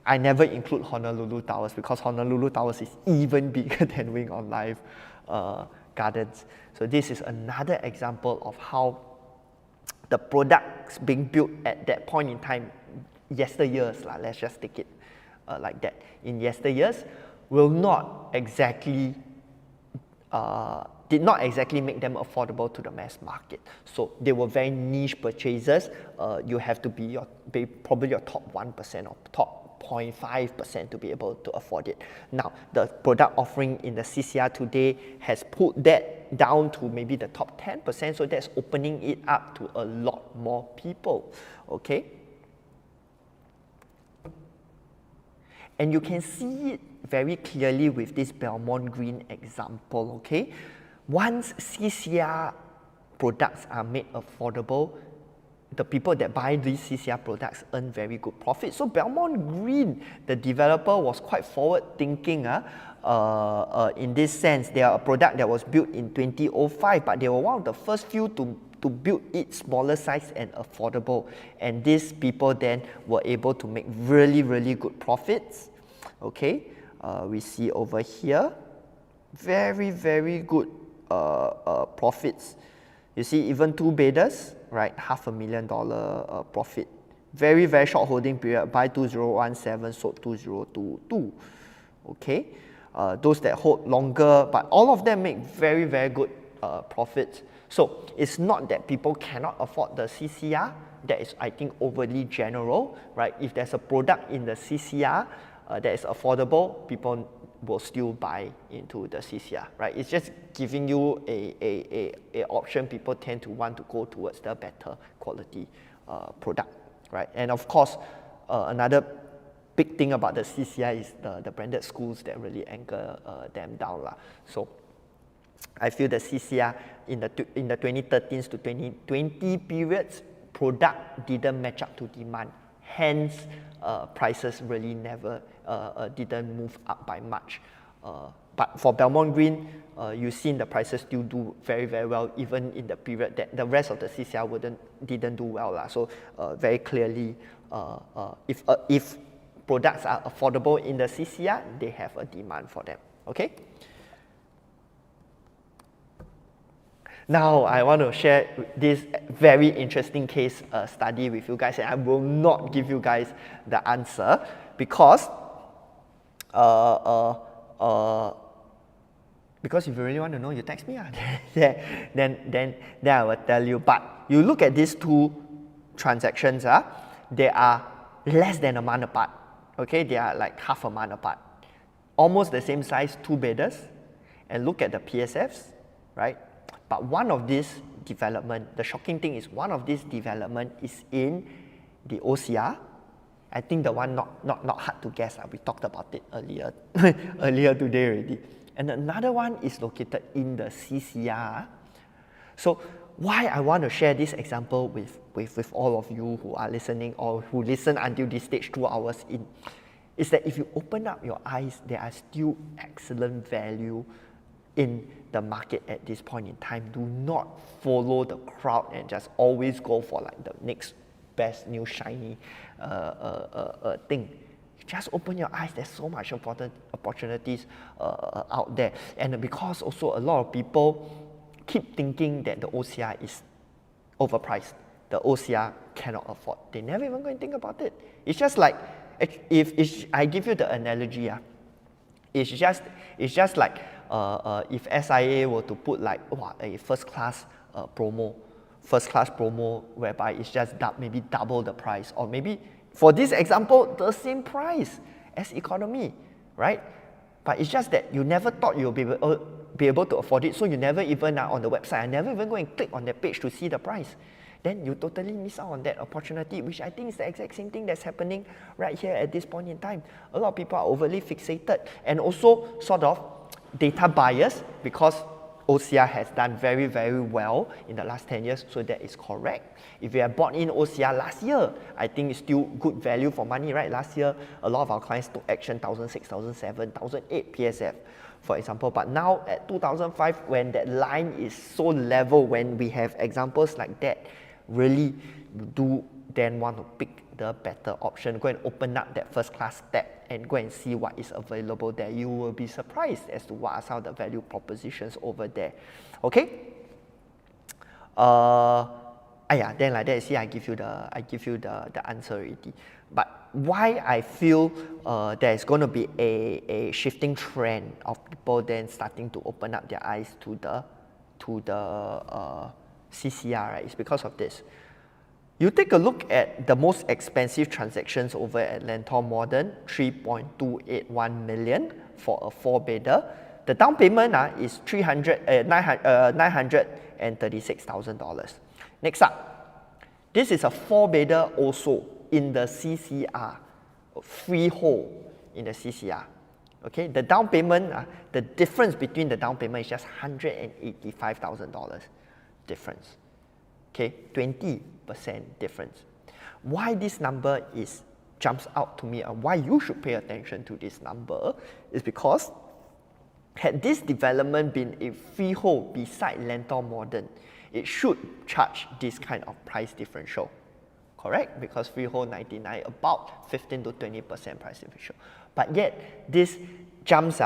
I never include Honolulu Towers, because Honolulu Towers is even bigger than Wing on Live Gardens. So this is another example of how the products being built at that point in time, yesteryears, let's just take it like that, in yesteryears, will not exactly did not exactly make them affordable to the mass market. So they were very niche purchases. You have to be probably your top 1% or top 0.5% to be able to afford it. Now, the product offering in the CCR today has put that down to maybe the top 10%, so that's opening it up to a lot more people, okay? And you can see it very clearly with this Belmont Green example, okay? Once CCR products are made affordable, the people that buy these CCR products earn very good profit. So Belmont Green, the developer, was quite forward thinking in this sense. They are a product that was built in 2005, but they were one of the first few to build it smaller size and affordable. And these people then were able to make really, really good profits. Okay, we see over here, very, very good profits. You see, even 2-bedders, right, $500,000 profit. Very, very short holding period, buy 2017, sold 2022. Okay, those that hold longer, but all of them make very, very good profits. So it's not that people cannot afford the CCR. That is, I think, overly general, right? If there's a product in the CCR that is affordable, people will still buy into the CCR, right? It's just giving you a option. People tend to want to go towards the better quality product, right? And of course, another big thing about the CCR is the branded schools that really anchor them down. So I feel the CCR in the 2013 to 2020 periods, product didn't match up to demand. Hence, prices really never didn't move up by much. But for Belmont Green, you've seen the prices still do very, very well, even in the period that the rest of the CCR didn't do well. So very clearly, if products are affordable in the CCR, they have a demand for them. Okay. Now, I want to share this very interesting case study with you guys, and I will not give you guys the answer because if you really want to know, you text me. Then I will tell you. But you look at these two transactions, they are less than a month apart. Okay, they are like half a month apart. Almost the same size, 2-bedders. And look at the PSFs, right? But one of these development, the shocking thing is one of these development is in the OCR. I think the one not hard to guess. We talked about it earlier earlier today already. And another one is located in the CCR. So why I want to share this example with all of you who are listening or who listen until this stage 2 hours in, is that if you open up your eyes, there are still excellent value in the market at this point in time. Do not follow the crowd and just always go for like the next best new shiny thing. Just open your eyes. There's so much important opportunities out there. And because also a lot of people keep thinking that the OCR is overpriced. The OCR cannot afford. They never even go and think about it. It's just like, if I give you the analogy, it's just like if SIA were to put like a first class promo whereby it's just maybe double the price, or maybe for this example the same price as economy, right? But it's just that you never thought you'll be able to afford it, so you never even on the website, I never even go and click on that page to see the price. Then you totally miss out on that opportunity, which I think is the exact same thing that's happening right here at this point in time. A lot of people are overly fixated, and also sort of data bias, because OCR has done very, very well in the last 10 years, so that is correct. If you have bought in OCR last year, I think it's still good value for money, right? Last year, a lot of our clients took action 2006, 2007, 2008 PSF, for example. But now at 2005, when that line is so level, when we have examples like that, really you do then want to pick the better option. Go and open up that first class tab and go and see what is available there. You will be surprised as to what are some of the value propositions over there. Okay? Then like that, see, I give you the answer already. But why I feel there is going to be a shifting trend of people then starting to open up their eyes to the CCR, right, is because of this. You take a look at the most expensive transactions over at Lentor Modern, 3.281 million for a 4-bedder. The down payment is $936,000. Next up, this is a 4-bedder also in the CCR, freehold in the CCR. Okay, the down payment, the difference between the down payment is just $185,000 difference. Okay, 20% difference. Why this number jumps out to me and why you should pay attention to this number is because had this development been a freehold beside Lentor Modern, it should charge this kind of price differential. Correct? Because freehold 99, about 15 to 20% price differential. But yet, this jumps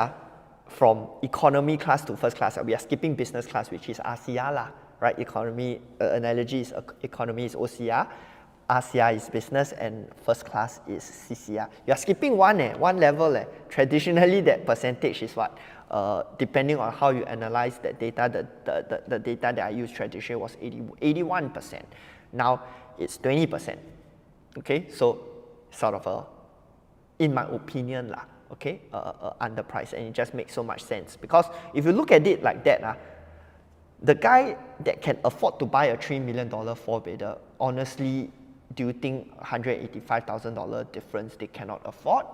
from economy class to first class. We are skipping business class, which is RCR lah, right? Economy, analogy is economy is OCR, RCR is business, and first class is CCR. You are skipping one level. Traditionally, that percentage is what? Depending on how you analyze that data, the data that I used traditionally was 81%. Now, it's 20%. Okay, so sort of in my opinion okay, underpriced, and it just makes so much sense because if you look at it like that, the guy that can afford to buy a $3 million 4-bedder, honestly, do you think $185,000 difference they cannot afford?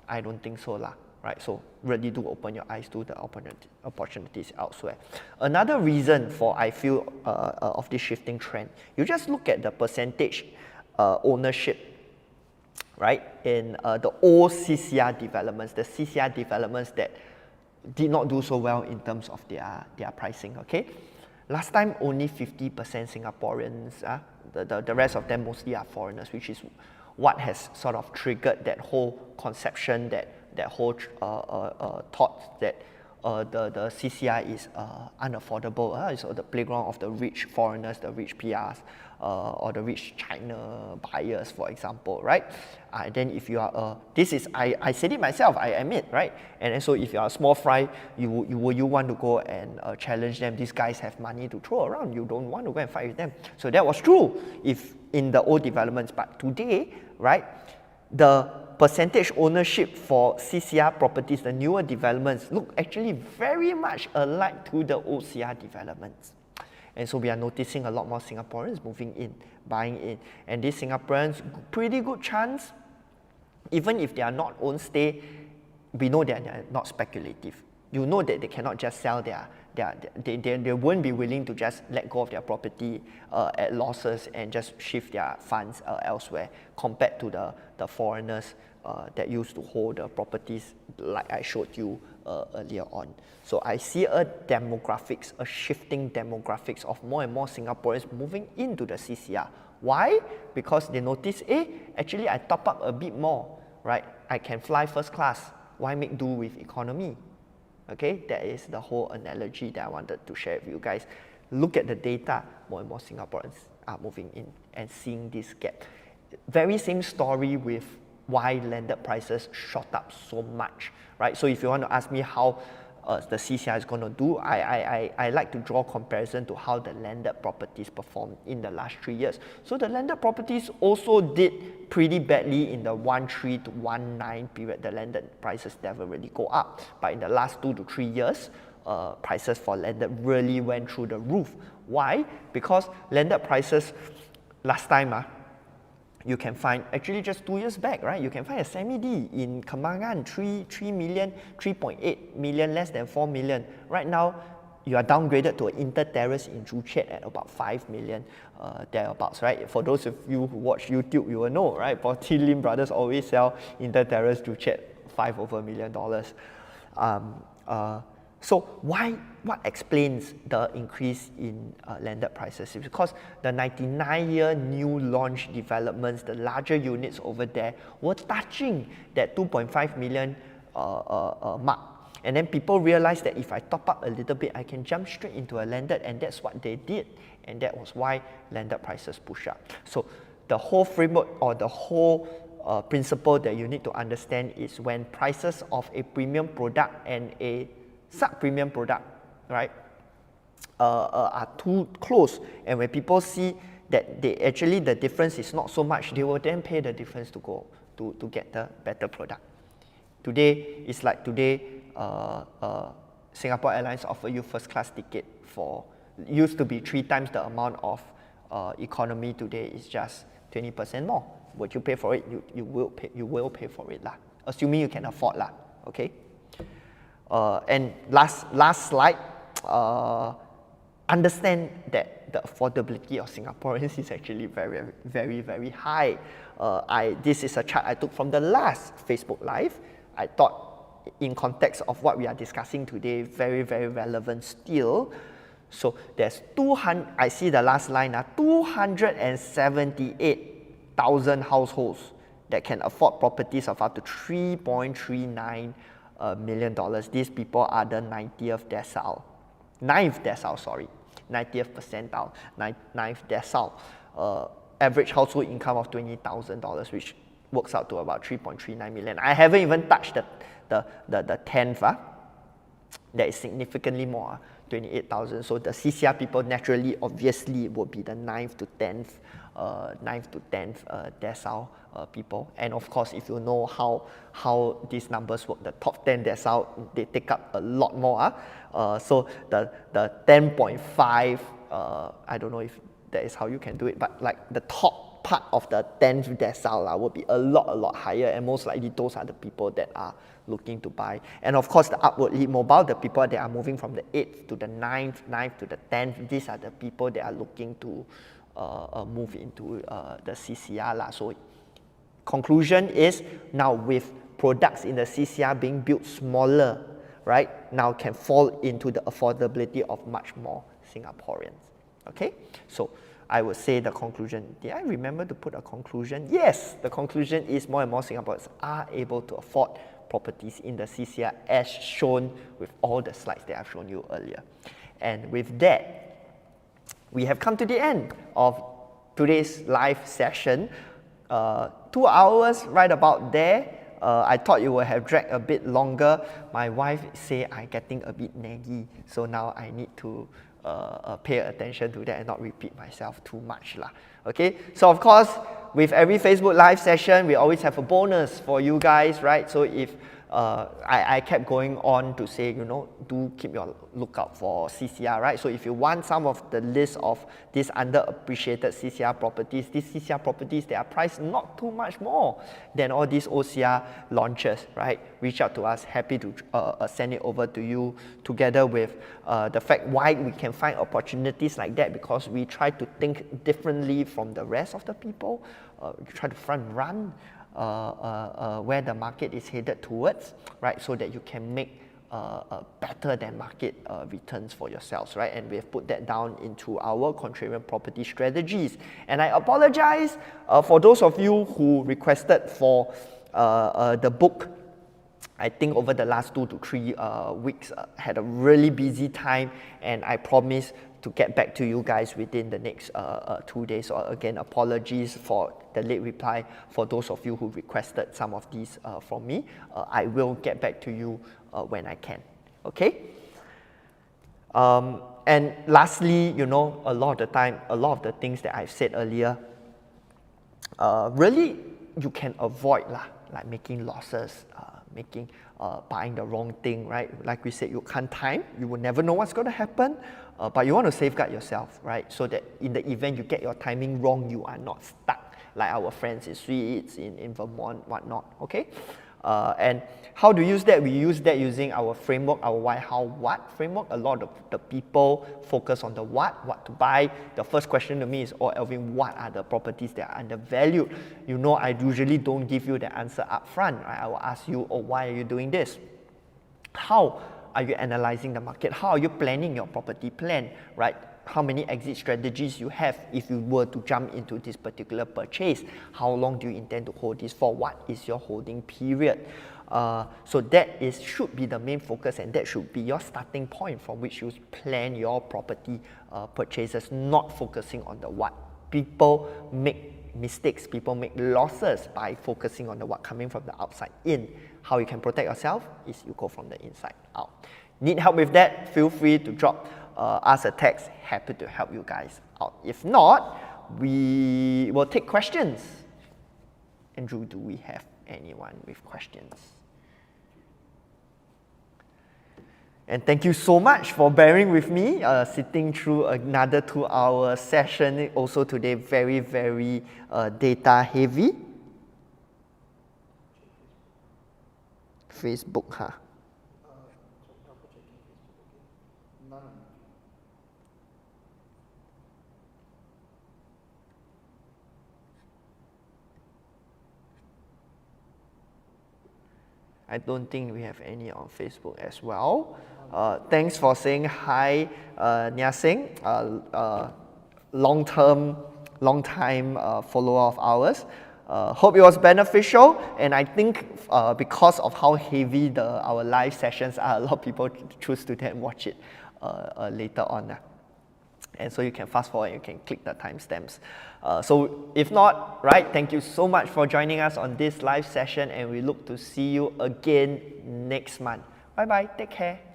I don't think so lah, right? So really do open your eyes to the opportunities elsewhere. Another reason for I feel of this shifting trend, you just look at the percentage ownership, right? In the old CCR developments, the CCR developments that did not do so well in terms of their pricing, okay? Last time, only 50% Singaporeans, the rest of them mostly are foreigners, which is what has sort of triggered that whole conception, that whole thought that the CCR is unaffordable. It's the playground of the rich foreigners, the rich PRs, or the rich China buyers, for example, right? Then if you are I said it myself, I admit, right? And then so if you are a small fry, you want to go and challenge them. These guys have money to throw around. You don't want to go and fight with them. So that was true if in the old developments, but today, right? The percentage ownership for CCR properties, the newer developments, look actually very much alike to the OCR developments. And so we are noticing a lot more Singaporeans moving in, buying in. And these Singaporeans, pretty good chance, even if they are not own stay, we know that they are not speculative. You know that they cannot just sell they won't be willing to just let go of their property at losses and just shift their funds elsewhere compared to the foreigners that used to hold the properties like I showed you earlier on. So I see a shifting demographics of more and more Singaporeans moving into the CCR. Why? Because they notice, actually I top up a bit more, right? I can fly first class. Why make do with economy? Okay, that is the whole analogy that I wanted to share with you guys. Look at the data, more and more Singaporeans are moving in and seeing this gap. Very same story with why landed prices shot up so much, right? So if you want to ask me how the CCR is going to do, I like to draw comparison to how the landed properties performed in the last 3 years. So the landed properties also did pretty badly in the 1.3 to 1.9 period. The landed prices never really go up, but in the last 2 to 3 years, prices for landed really went through the roof. Why? Because landed prices last time, you can find, actually just 2 years back, right? You can find a semi-D in Kembangan, 3 million, 3.8 million, less than 4 million. Right now, you are downgraded to an inter-terrace in Joo-Chiat at about 5 million, thereabouts, right? For those of you who watch YouTube, you will know, right? Porty Lim Brothers always sell inter-terrace Joo-Chiat $5 million. So what explains the increase in landed prices? It's because the 99-year new launch developments, the larger units over there, were touching that 2.5 million mark. And then people realized that if I top up a little bit, I can jump straight into a landed, and that's what they did. And that was why landed prices push up. So the whole framework or the whole principle that you need to understand is when prices of a premium product and a sub-premium product, right, are too close, and when people see that they actually, the difference is not so much, they will then pay the difference to go to get the better product. Today, it's like today, Singapore Airlines offer you first class ticket for, used to be 3 times the amount of economy, today is just 20% more. Would you pay for it? You will pay for it lah. Assuming you can afford lah, okay? And last slide, understand that the affordability of Singaporeans is actually very, very, very high. This is a chart I took from the last Facebook Live. I thought in context of what we are discussing today, very, very relevant still. So there's I see the last line, 278,000 households that can afford properties of up to $3.39 million. These people are the 90th decile. 9th decile, sorry. 90th percentile, 9th decile. Average household income of $20,000, which works out to about 3.39 million. I haven't even touched the 10th. That is significantly more, 28,000. So the CCR people naturally, obviously, would be the 9th to 10th decile people. And of course, if you know how these numbers work, the top 10 decile, they take up a lot more. So the 10.5, I don't know if that is how you can do it, but like the top part of the 10th decile will be a lot higher, and most likely those are the people that are looking to buy. And of course, the upwardly mobile, the people that are moving from the 8th to the 9th to the 10th, these are the people that are looking to move into the CCR. So conclusion is, now with products in the CCR being built smaller, right, now can fall into the affordability of much more Singaporeans. Okay, so I would say the conclusion, did I remember to put a conclusion? Yes, the conclusion is more and more Singaporeans are able to afford properties in the CCR as shown with all the slides that I've shown you earlier. And with that, we have come to the end of today's live session. 2 hours, right about there. I thought it would have dragged a bit longer. My wife say I'm getting a bit naggy, so now I need to pay attention to that and not repeat myself too much lah. Okay, so of course, with every Facebook Live session, we always have a bonus for you guys, right? So if I kept going on to say, you know, do keep your lookout for CCR, right? So if you want some of the list of these underappreciated CCR properties, these CCR properties, they are priced not too much more than all these OCR launches, right? Reach out to us, happy to send it over to you, together with the fact why we can find opportunities like that, because we try to think differently from the rest of the people. We try to front run where the market is headed towards, right? So that you can make better than market returns for yourselves, right? And we have put that down into our contrarian property strategies. And I apologize for those of you who requested for the book. I think over the last 2 to 3 weeks, had a really busy time, and I promise to get back to you guys within the next 2 days. So again, apologies for the late reply for those of you who requested some of these from me. I will get back to you when I can, okay? And lastly, you know, a lot of the time, a lot of the things that I've said earlier, really you can avoid lah, like making losses, buying the wrong thing, right? Like we said, you can't time, you will never know what's going to happen, but you want to safeguard yourself, right? So that in the event you get your timing wrong, you are not stuck, like our friends in Swedes, in Vermont, whatnot, okay? And how to use that? We use that using our framework, our why, how, what framework. A lot of the people focus on the what to buy. The first question to me is, oh, Alvin, what are the properties that are undervalued? You know, I usually don't give you the answer up front, right? I will ask you, oh, why are you doing this? How are you analyzing the market? How are you planning your property plan, right? How many exit strategies you have if you were to jump into this particular purchase? How long do you intend to hold this for? What is your holding period? So that should be the main focus, and that should be your starting point from which you plan your property purchases, not focusing on the what. People make mistakes, people make losses by focusing on the what, coming from the outside in. How you can protect yourself is you go from the inside out. Need help with that? Feel free to drop us a text. Happy to help you guys out. If not, we will take questions. Andrew, do we have anyone with questions? And thank you so much for bearing with me, sitting through another 2-hour session. Also today, very, very data heavy. Facebook, huh? I don't think we have any on Facebook as well. Thanks for saying hi, Nya Singh, long-time follower of ours. Hope it was beneficial, and I think because of how heavy our live sessions are, a lot of people choose to then watch it later on. And so you can fast forward, you can click the timestamps. So if not, right, thank you so much for joining us on this live session, and we look to see you again next month. Bye bye, take care.